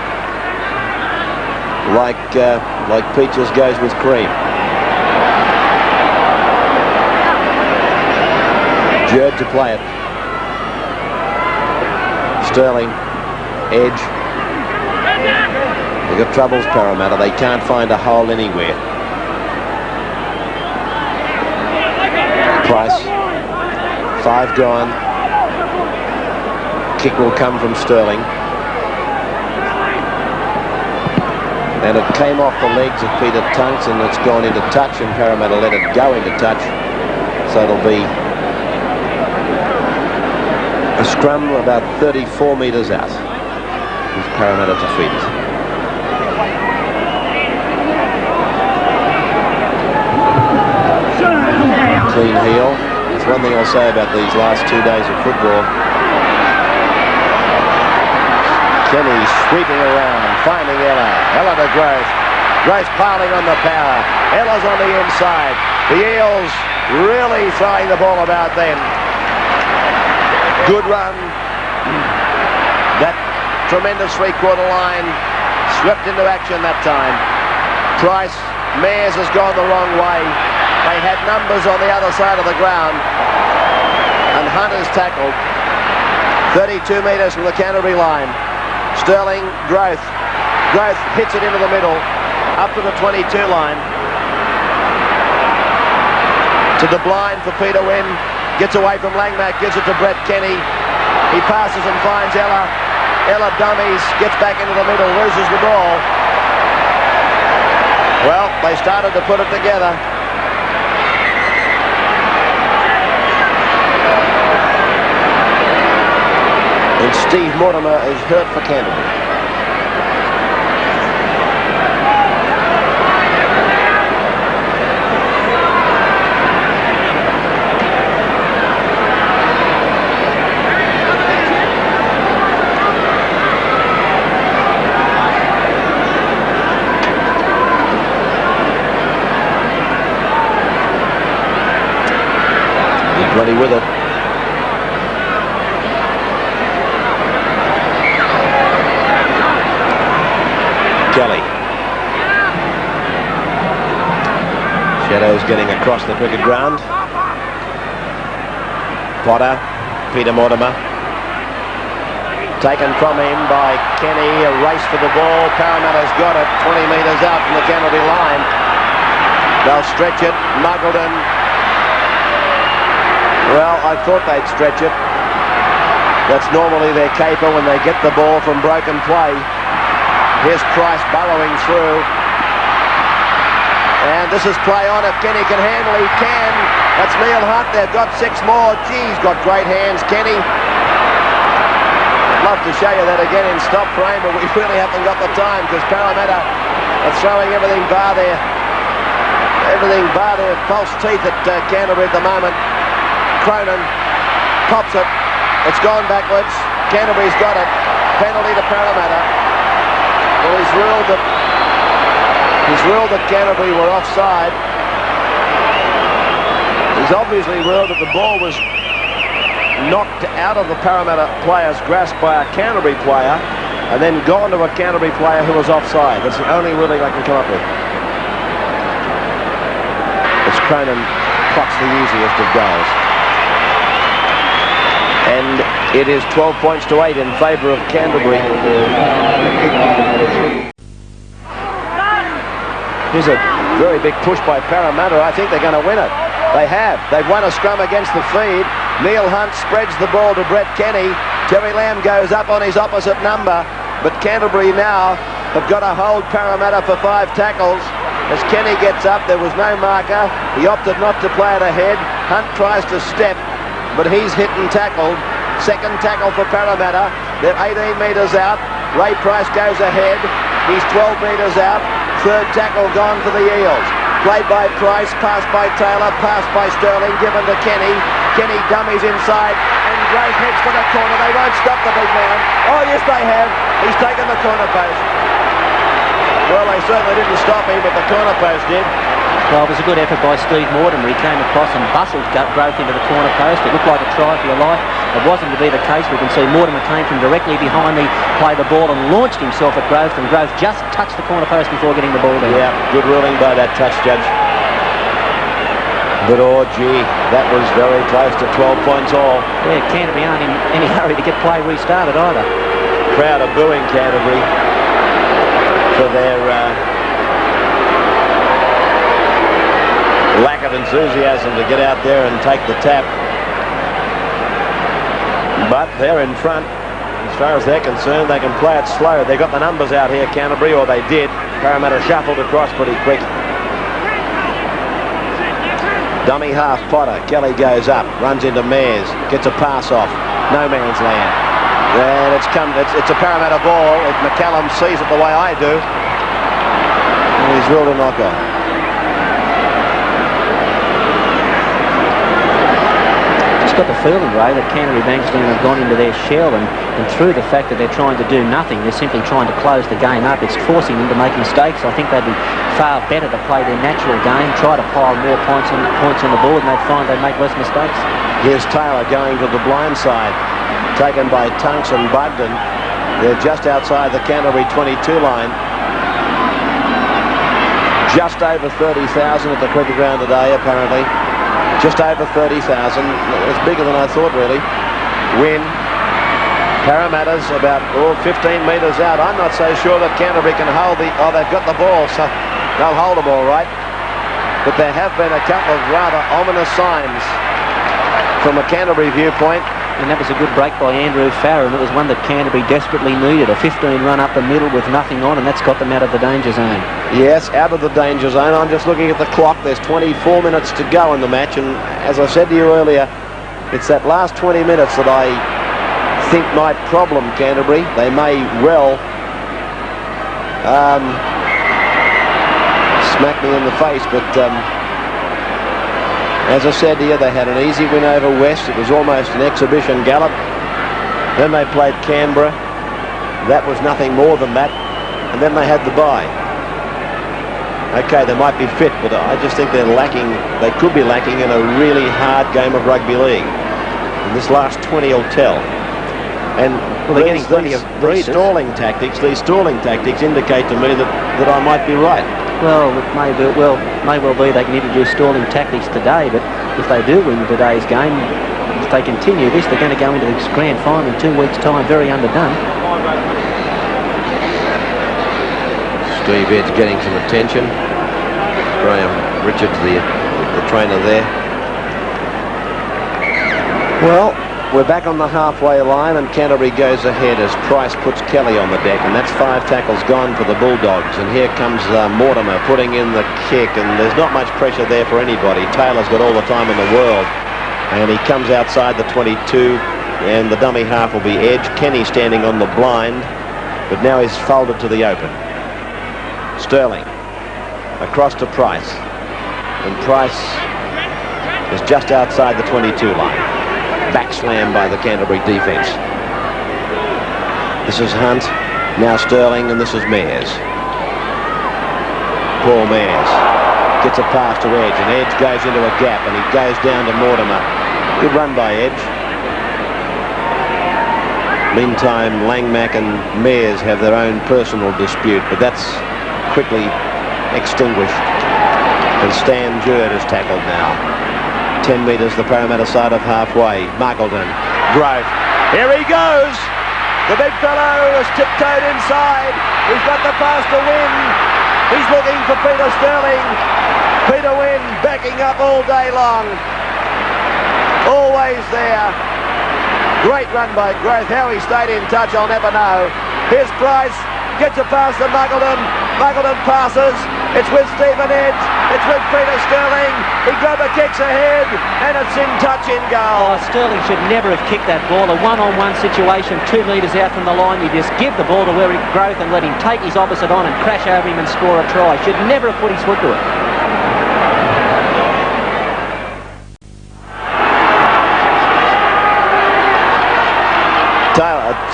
like Peaches goes with cream. Jerd to play it. Sterling, Edge. They've got troubles, Parramatta. They can't find a hole anywhere. Price. 5 gone. Kick will come from Sterling. And it came off the legs of Peter Tunks, and it's gone into touch, and Parramatta let it go into touch. So it'll be a scrum about 34 metres out. With Parramatta defeated. Clean heel. That's one thing I'll say about these last 2 days of football. Kenny sweeping around, finding Ella. Ella to Gross. Gross piling on the power. Ella's on the inside. The Eels really throwing the ball about then. Good run. That tremendous three-quarter line swept into action that time. Price, Mears has gone the wrong way. They had numbers on the other side of the ground, and Hunter's tackled 32 metres from the Canterbury line. Sterling, Groth. Growth hits it into the middle, up to the 22 line. To the blind for Peter Wynn. Gets away from Langmack, gives it to Brett Kenny. He passes and finds Ella. Ella dummies, gets back into the middle, loses the ball. Well, they started to put it together. And Steve Mortimer is hurt for Canterbury. Ready with it. Kelly. Shadows getting across the cricket ground. Potter, Peter Mortimer. Taken from him by Kenny, a race for the ball. Parramatta's got it, 20 metres out from the Canterbury line. They'll stretch it, Muggleton. Well, I thought they'd stretch it. That's normally their caper when they get the ball from broken play. Here's Price burrowing through. And this is play on. If Kenny can handle, he can. That's Neil Hunt. They've got 6 more. Gee, he's got great hands, Kenny. I'd love to show you that again in stop frame, but we really haven't got the time because Parramatta are throwing everything bar their false teeth at Canterbury at the moment. Cronin pops it. It's gone backwards. Canterbury's got it. Penalty to Parramatta. Well, he's ruled that Canterbury were offside. He's obviously ruled that the ball was knocked out of the Parramatta player's grasp by a Canterbury player and then gone to a Canterbury player who was offside. That's the only ruling I can come up with. It's Cronin clocks the easiest of goals. And it is 12 points to 8 in favour of Canterbury. Here's a very big push by Parramatta. I think they're going to win it. They have. They've won a scrum against the feed. Neil Hunt spreads the ball to Brett Kenny. Terry Lamb goes up on his opposite number. But Canterbury now have got to hold Parramatta for 5 tackles. As Kenny gets up, there was no marker. He opted not to play it ahead. Hunt tries to step, but he's hit and tackled. Second tackle for Parramatta. They're 18 metres out. Ray Price goes ahead. He's 12 metres out. Third tackle gone for the Eels. Played by Price, passed by Taylor, passed by Sterling, given to Kenny. Kenny dummies inside, and Grove heads for the corner. They won't stop the big man. Oh, yes, they have. He's taken the corner post. Well, they certainly didn't stop him, but the corner post did. Well, it was a good effort by Steve Mortimer. He came across and bustled Growth into the corner post. It looked like a try for your life. It wasn't to be the case. We can see Mortimer came from directly behind played the ball and launched himself at Growth, and Growth just touched the corner post before getting the ball down. Yeah, good ruling by that touch judge. But oh gee, that was very close to 12 points all. Yeah, Canterbury aren't in any hurry to get play restarted either. Crowd are booing Canterbury for their lack of enthusiasm to get out there and take the tap. But they're in front. As far as they're concerned, they can play it slow. They got the numbers out here, Canterbury, or they did. Parramatta shuffled across pretty quick. Dummy half Potter. Kelly goes up, runs into Mares, gets a pass off. No man's land. And it's a Parramatta ball. If McCallum sees it the way I do, he's ruled a knock-on. Got the feeling, Ray, that Canterbury-Bankstown have gone into their shell, and through the fact that they're trying to do nothing, they're simply trying to close the game up. It's forcing them to make mistakes. I think they'd be far better to play their natural game, try to pile more points on the board, and they'd find they'd make less mistakes. Here's Taylor going to the blind side, taken by Tunks and Bugden. They're just outside the Canterbury 22 line. Just over 30,000 at the cricket ground today, apparently. Just over 30,000. It's bigger than I thought, really. Win. Parramatta's about 15 metres out. I'm not so sure that Canterbury can hold the... Oh, they've got the ball, so they'll hold them all right. But there have been a couple of rather ominous signs from a Canterbury viewpoint. And that was a good break by Andrew Farrer, and it was one that Canterbury desperately needed. A 15 run up the middle with nothing on, and that's got them out of the danger zone. Yes, out of the danger zone. I'm just looking at the clock. There's 24 minutes to go in the match, and as I said to you earlier, it's that last 20 minutes that I think might problem Canterbury. They may well smack me in the face, but as I said here, they had an easy win over West. It was almost an exhibition gallop. Then they played Canberra. That was nothing more than that. And then they had the bye. Okay, they might be fit, but I just think they're lacking. They could be lacking in a really hard game of rugby league. And this last 20 will tell. And well, they're getting plenty of these stalling tactics indicate to me that I might be right. Well, it may well be they can introduce stalling tactics today, but if they do win today's game, if they continue this, they're going to go into the grand final in 2 weeks' time very underdone. Steve Edge getting some attention. Graham Richards, the trainer there. Well, we're back on the halfway line, and Canterbury goes ahead as Price puts Kelly on the deck, and that's 5 tackles gone for the Bulldogs. And here comes Mortimer putting in the kick, and there's not much pressure there for anybody. Taylor's got all the time in the world, and he comes outside the 22, and the dummy half will be Edge. Kenny standing on the blind, but now he's folded to the open. Sterling across to Price, and Price is just outside the 22 line. Back slam by the Canterbury defence. This is Hunt, now Sterling, and this is Mears. Paul Mears gets a pass to Edge, and Edge goes into a gap, and he goes down to Mortimer. Good run by Edge. Meantime, Langmack and Mears have their own personal dispute, but that's quickly extinguished. And Stan Jurd is tackled now. 10 metres the Parramatta side of halfway. Muggleton, Grove, here he goes. The big fellow has tiptoed inside. He's got the pass to Wynn. He's looking for Peter Sterling. Peter Wynn backing up all day long. Always there. Great run by Grove. How he stayed in touch, I'll never know. Here's Price, gets a pass to Muggleton. Muggleton passes. It's with Stephen Edge. It's with Peter Sterling. He grabber kicks ahead, and it's in touch in goal. Oh, Sterling should never have kicked that ball. A one-on-one situation, 2 metres out from the line. You just give the ball to Grove and let him take his opposite on and crash over him and score a try. Should never have put his foot to it.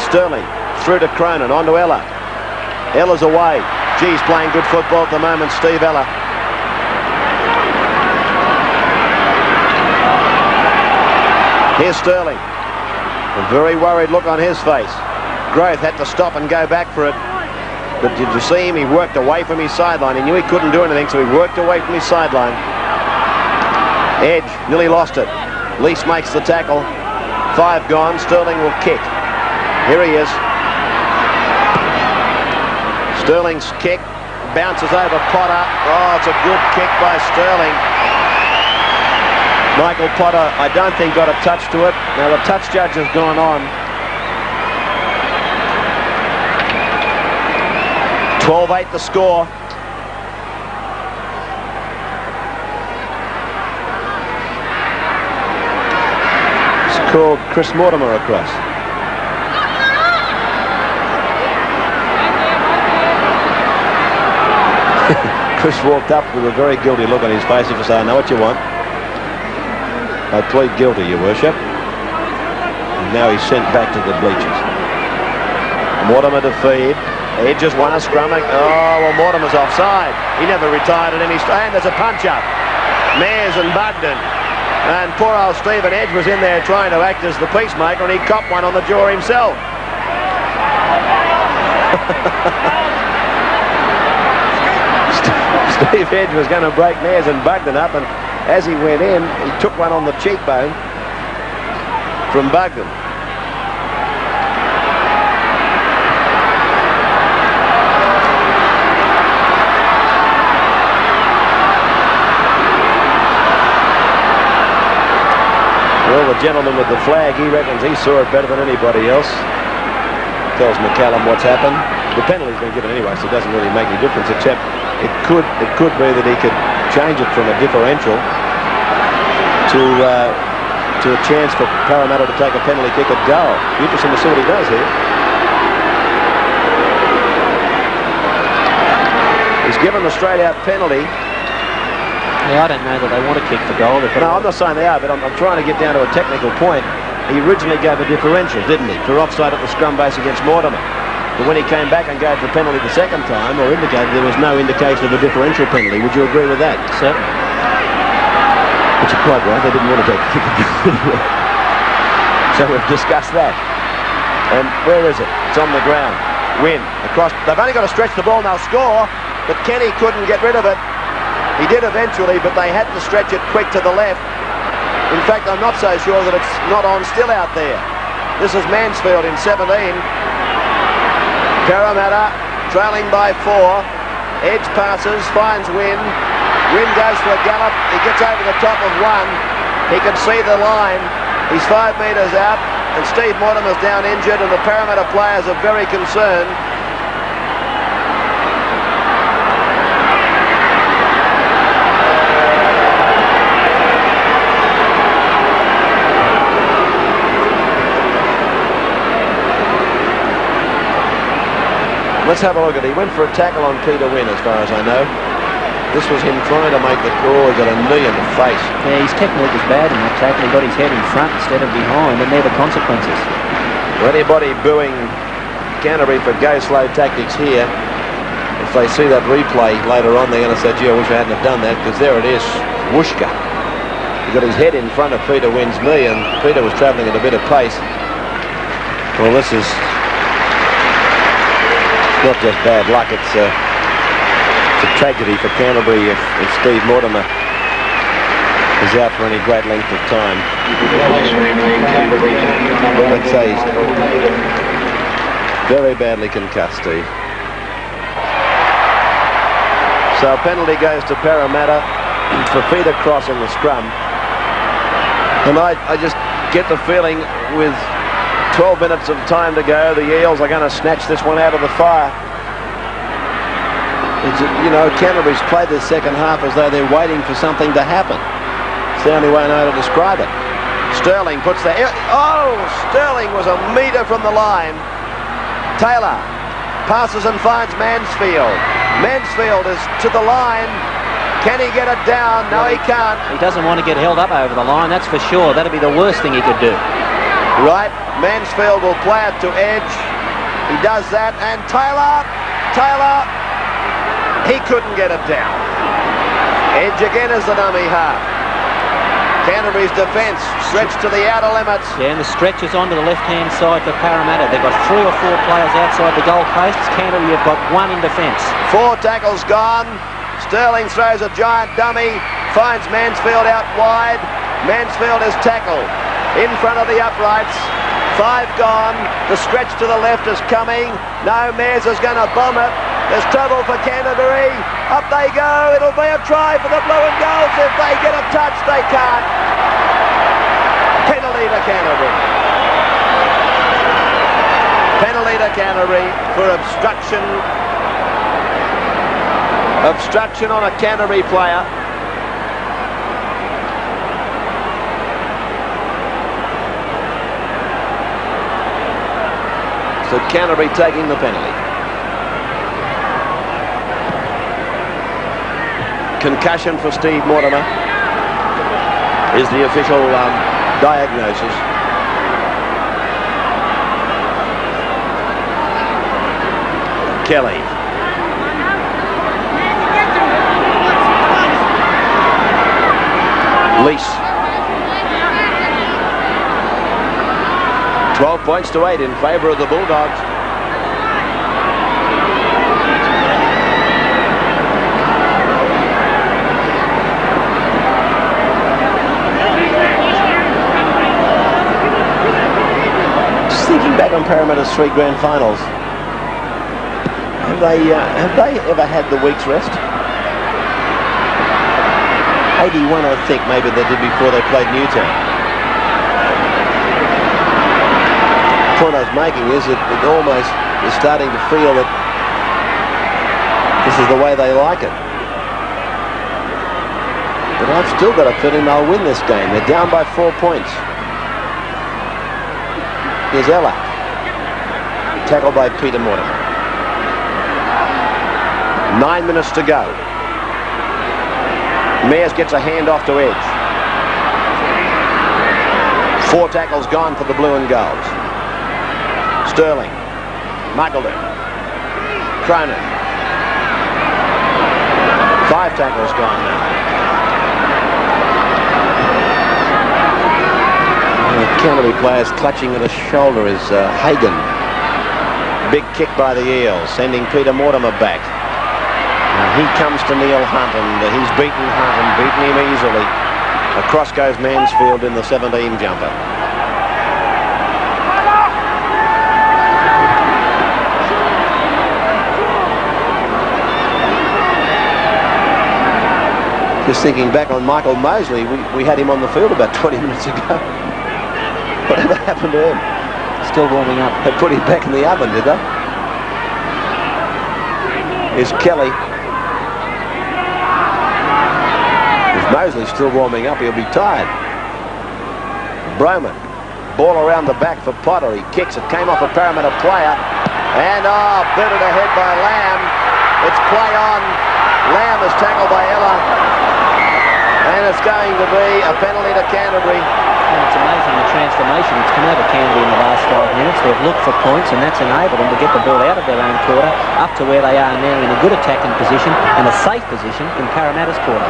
Sterling through to Cronin, on to Ella. Ella's away. Geez, playing good football at the moment, Steve Ella. Here's Sterling. A very worried look on his face. Grove had to stop and go back for it. But did you see him? He worked away from his sideline. He knew he couldn't do anything, so he worked away from his sideline. Edge nearly lost it. Lease makes the tackle. 5 gone. Sterling will kick. Here he is. Sterling's kick bounces over Potter. Oh, it's a good kick by Sterling. Michael Potter, I don't think, got a touch to it. Now the touch judge has gone on. 12-8 the score. It's called Chris Mortimer across. Chris walked up with a very guilty look on his face. He said, "I know what you want. I plead guilty, Your Worship." And now he's sent back to the bleachers. Mortimer to feed. Edge has won a scrum. Oh, well, Mortimer's offside. He never retired at any stage. And there's a punch-up. Mears and Bugden. And poor old Stephen Edge was in there trying to act as the peacemaker, and he copped one on the jaw himself. Steve Edge was going to break Mears and Bugden up, and as he went in, he took one on the cheekbone from Bugden. gentleman with the flag, he reckons he saw it better than anybody else. Tells McCallum what's happened. The penalty's been given anyway, so it doesn't really make any difference, except it could be that he could change it from a differential to a chance for Parramatta to take a penalty kick at goal. Interesting to see what he does here. He's given the straight-out penalty. Yeah, I don't know that they want to kick for goal. No, I'm not saying they are, but I'm trying to get down to a technical point. He originally gave a differential, didn't he, for offside at the scrum base against Mortimer. But when he came back and gave the penalty the second time, or indicated there was no indication of a differential penalty, would you agree with that? Certainly. But you're quite right, they didn't want to take a kick anyway. So we've discussed that. And where is it? It's on the ground. Win. Across. They've only got to stretch the ball and they'll score, but Kenny couldn't get rid of it. He did eventually, but they had to stretch it quick to the left. In fact, I'm not so sure that it's not on still out there. This is Mansfield in 17. Parramatta trailing by 4. Edge passes, finds Wynn. Wynn goes for a gallop. He gets over the top of 1. He can see the line. He's 5 metres out, and Steve Mortimer's down injured, and the Parramatta players are very concerned. Let's have a look at it. He went for a tackle on Peter Wynn, as far as I know. This was him trying to make the call. He got a knee in the face. Yeah, his technique was bad in that tackle. He got his head in front instead of behind, and they're the consequences. For anybody booing Canterbury for go-slow tactics here, if they see that replay later on, they're going to say, gee, I wish I hadn't have done that, because there it is, whooshka. He got his head in front of Peter Wynn's knee, and Peter was travelling at a bit of pace. Well, this is not just bad luck, it's a tragedy for Canterbury if Steve Mortimer is out for any great length of time. I'd say he's very badly concussed, Steve. So a penalty goes to Parramatta for feet across in the scrum. And I just get the feeling with 12 minutes of time to go, the Eels are going to snatch this one out of the fire. You know, Canterbury's played this second half as though they're waiting for something to happen. It's the only way I know to describe it. Sterling puts the... Oh! Sterling was a metre from the line. Taylor passes and finds Mansfield. Mansfield is to the line. Can he get it down? No, he can't. He doesn't want to get held up over the line, that's for sure. That'd be the worst thing he could do. Right, Mansfield will play it to Edge. He does that, and Taylor, he couldn't get it down. Edge again is the dummy half. Canterbury's defence stretched to the outer limits. Yeah, and the stretch is onto the left-hand side for Parramatta. They've got 3 or 4 players outside the goal posts. Canterbury have got 1 in defence. 4 tackles gone. Sterling throws a giant dummy, finds Mansfield out wide. Mansfield is tackled in front of the uprights. 5 gone. The stretch to the left is coming. No, Mears is going to bomb it. There's trouble for Canterbury. Up they go. It'll be a try for the Blue and Golds. If they get a touch, they can't. Penalty to Canterbury. Penalty to Canterbury for obstruction. Obstruction on a Canterbury player. So Canterbury taking the penalty. Concussion for Steve Mortimer is the official diagnosis. Kelly. Lease. 12 points to 8 in favour of the Bulldogs. Just thinking back on Parramatta's 3 grand finals, have they ever had the week's rest? 81, I think, maybe they did before they played Newtown. point I was making is that it almost is starting to feel that this is the way they like it. But I've still got a feeling they'll win this game. They're down by 4 points. Here's Ella. Tackled by Peter Mortimer. 9 minutes to go. Mears gets a hand off to Edge. 4 tackles gone for the blue and golds. Sterling. Muggleton. Cronin. 5 tackles gone now. The Canterbury players clutching at his shoulder is Hagan. Big kick by the Eels, sending Peter Mortimer back. He comes to Neil Hunt, and he's beaten Hunt and beaten him easily. Across goes Mansfield in the 17 jumper. Just thinking back on Michael Mosley, we had him on the field about 20 minutes ago. Whatever happened to him? Still warming up. They put him back in the oven, did they? Here's Kelly. If Mosley's still warming up, he'll be tired. Broman. Ball around the back for Potter. He kicks it. Came off a Parramatta player. And, booted ahead by Lamb. It's play on. Lamb is tackled by Ella. And it's going to be a penalty to Canterbury. And it's amazing the transformation that's come over Canterbury in the last 5 minutes. They've looked for points, and that's enabled them to get the ball out of their own quarter up to where they are now in a good attacking position and a safe position in Parramatta's quarter.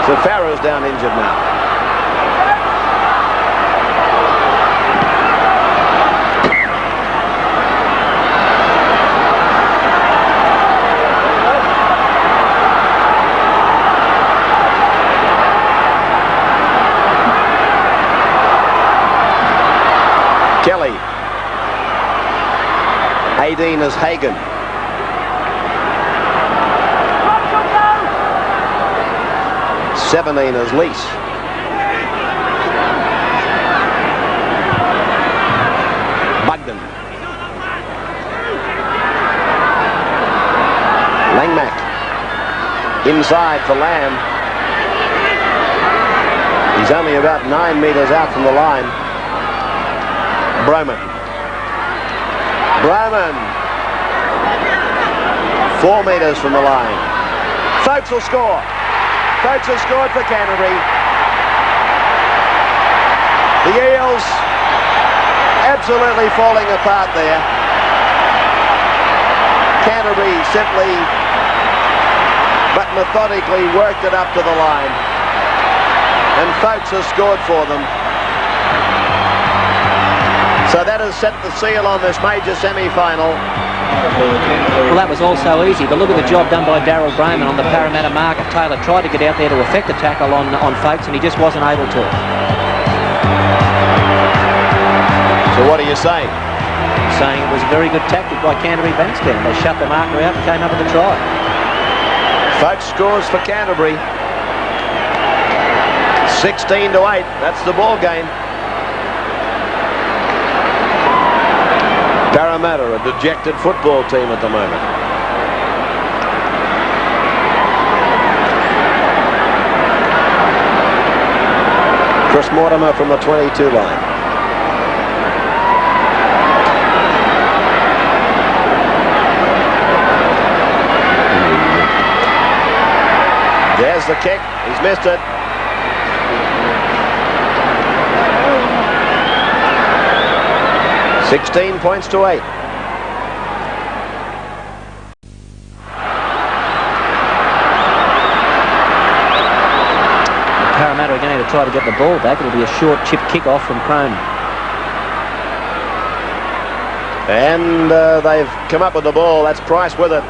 So Farrow's down injured now. Kelly. 18 is Hagan. '17 is Lease. Bugden. Langmack. Inside for Lamb. He's only about 9 metres out from the line. Broman. 4 metres from the line. Folks will score. Folks have scored for Canterbury. The Eels absolutely falling apart there. Canterbury simply but methodically worked it up to the line. And Folks has scored for them. So that has set the seal on this major semi-final. Well, that was all so easy, but look at the job done by Darryl Broman on the Parramatta marker. Taylor tried to get out there to effect a tackle on Folks, and he just wasn't able to. So what are you saying? I'm saying it was a very good tactic by Canterbury-Bankstown. They shut the marker out and came up with a try. Folks scores for Canterbury. 16-8. That's the ball game. Parramatta, a dejected football team at the moment. Chris Mortimer from the 22 line. There's the kick. He's missed it. $16 points to 8. Parramatta are going to try to get the ball back. It'll be a short chip kick-off from Cronin. And they've come up with the ball. That's Price with it.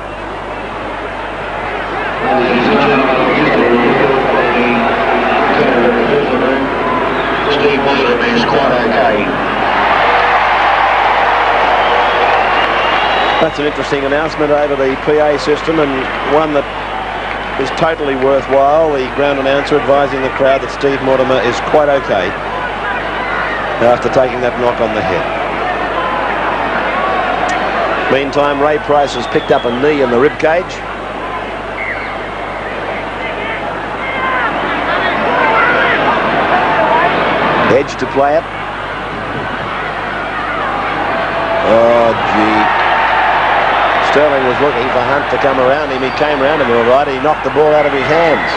Steve William is quite okay. That's an interesting announcement over the PA system, and one that is totally worthwhile. The ground announcer advising the crowd that Steve Mortimer is quite okay after taking that knock on the head. Meantime, Ray Price has picked up a knee in the rib cage. Edge to play it. Oh, gee. Sterling was looking for Hunt to come around him. He came around him all right. He knocked the ball out of his hands.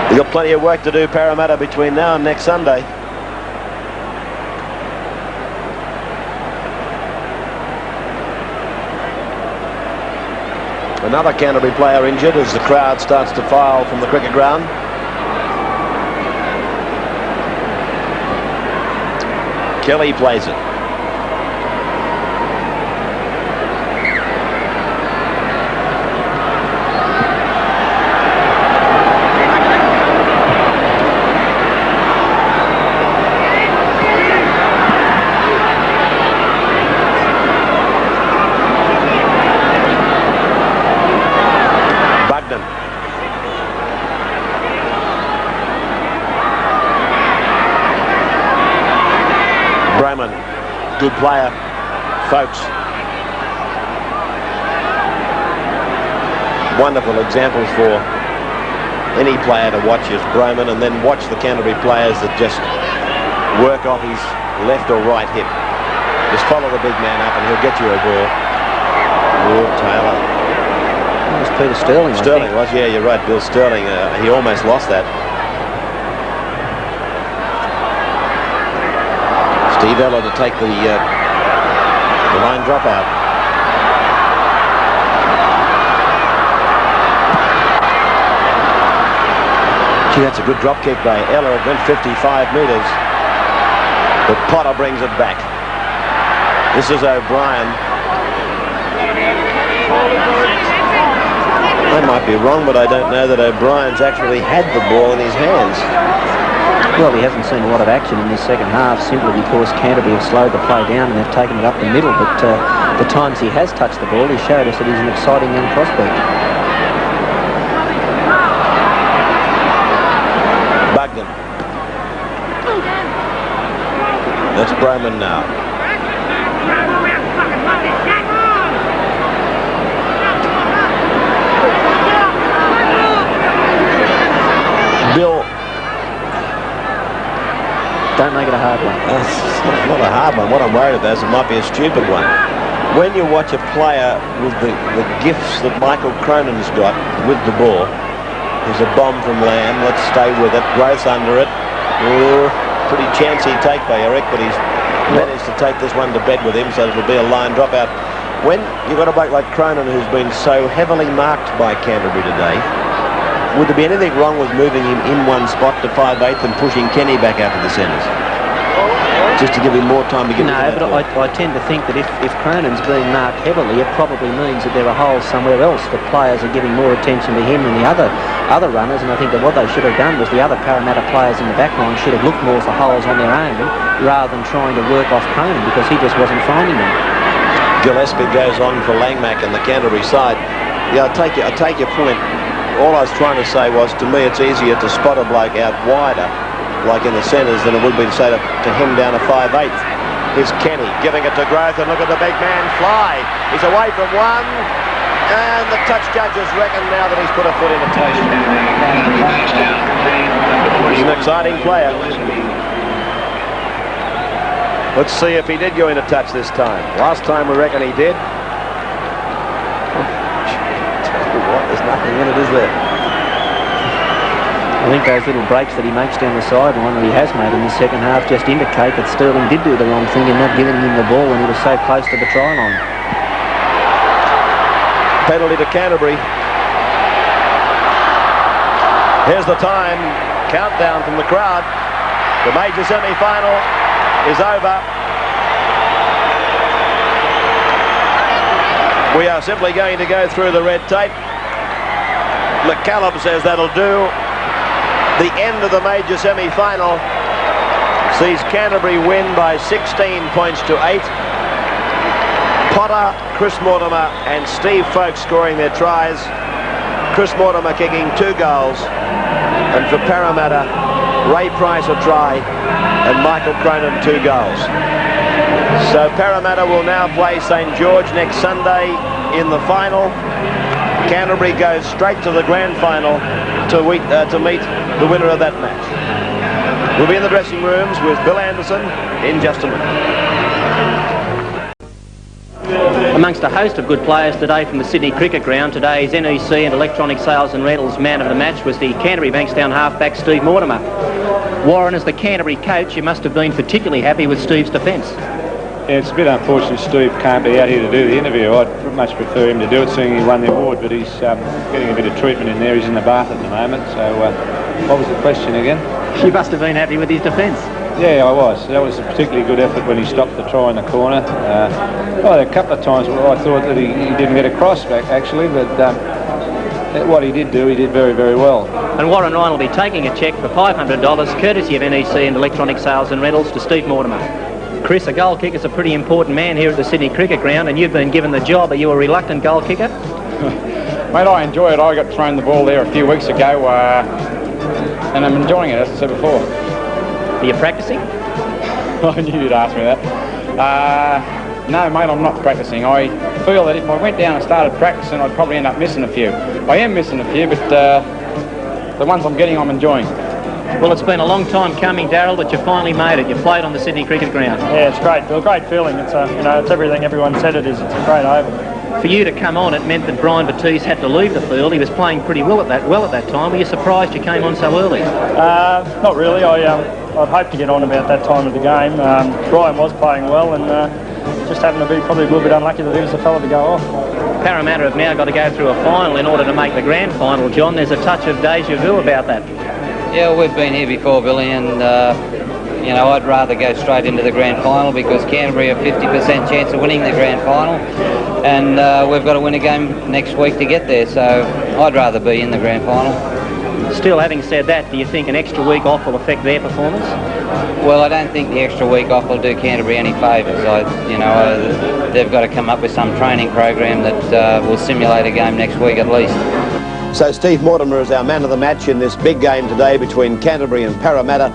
They've got plenty of work to do, Parramatta, between now and next Sunday. Another Canterbury player injured as the crowd starts to file from the cricket ground. Kelly plays it. Good player, folks. Wonderful examples for any player to watch is Broman, and then watch the Canterbury players that just work off his left or right hip. Just follow the big man up and he'll get you a ball. Oh, Taylor. That was Peter Sterling. Sterling was, yeah, you're right, Bill Sterling. He almost lost that. Steve Ella to take the line drop out. Gee, that's a good drop kick by Ella. It went 55 metres. But Potter brings it back. This is O'Brien. I might be wrong, but I don't know that O'Brien's actually had the ball in his hands. Well, he hasn't seen a lot of action in this second half simply because Canterbury have slowed the play down and they've taken it up the middle. But the times he has touched the ball, he showed us that he's an exciting young prospect. Bugden. That's Broman now. Bill. Don't make it a hard one. It's not a hard one. What I'm worried about is it might be a stupid one. When you watch a player with the gifts that Michael Cronin's got with the ball, there's a bomb from Lamb. Let's stay with it. Growth under it. Ooh, pretty chancy take by Eric, but he's managed to take this one to bed with him, so it'll be a line dropout. When you've got a bloke like Cronin who's been so heavily marked by Canterbury today, would there be anything wrong with moving him in one spot to 5/8 and pushing Kenny back out to the centres? Just to give him more time to get No, but I tend to think that if Cronin's being marked heavily, it probably means that there are holes somewhere else. The players are giving more attention to him than the other runners, and I think that what they should have done was the other Parramatta players in the back line should have looked more for holes on their own rather than trying to work off Cronin because he just wasn't finding them. Gillespie goes on for Langmack and the Canterbury side. Yeah, I take your point. All I was trying to say was, to me, it's easier to spot a bloke out wider, like in the centres, than it would be to say to him down a 5/8. Here's Kenny giving it to Growth, and look at the big man fly. He's away from one, and the touch judges reckon now that he's put a foot in the toast. He's an exciting player. Let's see if he did go into touch this time. Last time we reckon he did. There's nothing in it, is there? I think those little breaks that he makes down the sideline that he has made in the second half just indicate that Sterling did do the wrong thing in not giving him the ball when he was so close to the try line. Penalty to Canterbury. Here's the time countdown from the crowd. The major semi-final is over. We are simply going to go through the red tape. McCallum says that'll do. The end of the major semi-final. sees Canterbury win by 16 points to 8. Potter, Chris Mortimer and Steve Folkes scoring their tries. Chris Mortimer kicking 2 goals. And for Parramatta, Ray Price a try and Michael Cronin 2 goals. So Parramatta will now play St George next Sunday in the final. Canterbury goes straight to the grand final to meet the winner of that match. We'll be in the dressing rooms with Bill Anderson in just a minute. Amongst a host of good players today from the Sydney Cricket Ground, today's NEC and Electronic Sales and Rentals man of the match was the Canterbury-Bankstown halfback Steve Mortimer. Warren, as the Canterbury coach, you must have been particularly happy with Steve's defence. Yeah, it's a bit unfortunate Steve can't be out here to do the interview. I'd much prefer him to do it, seeing he won the award, but he's getting a bit of treatment in there. He's in the bath at the moment. So what was the question again? You must have been happy with his defence. Yeah, I was. That was a particularly good effort when he stopped the try in the corner. Well, a couple of times where I thought that he didn't get across back, actually, but what he did do, he did very, very well. And Warren Ryan will be taking a cheque for $500, courtesy of NEC and Electronic Sales and Rentals, to Steve Mortimer. Chris, a goal kicker's a pretty important man here at the Sydney Cricket Ground, and you've been given the job. Are you a reluctant goal kicker? Mate, I enjoy it. I got thrown the ball there a few weeks ago, and I'm enjoying it, as I said before. Are you practising? I knew you'd ask me that. No, mate, I'm not practising. I feel that if I went down and started practising, I'd probably end up missing a few. I am missing a few, but the ones I'm getting, I'm enjoying. Well, it's been a long time coming, Darryl, but you finally made it. You played on the Sydney Cricket Ground. Yeah, it's great. A great feeling. It's it's everything everyone said it is. It's a great oval. For you to come on, it meant that Brian Batiste had to leave the field. He was playing pretty well at that time. Were you surprised you came on so early? Not really. I'd hoped to get on about that time of the game. Brian was playing well, and just happened to be probably a little bit unlucky that he was the fella to go off. Parramatta have now got to go through a final in order to make the grand final, John. There's a touch of deja vu about that. Yeah, well, we've been here before, Billy, and you know, I'd rather go straight into the grand final because Canterbury have 50% chance of winning the grand final, and we've got to win a game next week to get there, so I'd rather be in the grand final. Still, having said that, do you think an extra week off will affect their performance? Well, I don't think the extra week off will do Canterbury any favours. They've got to come up with some training program that will simulate a game next week at least. So Steve Mortimer is our man of the match in this big game today between Canterbury and Parramatta.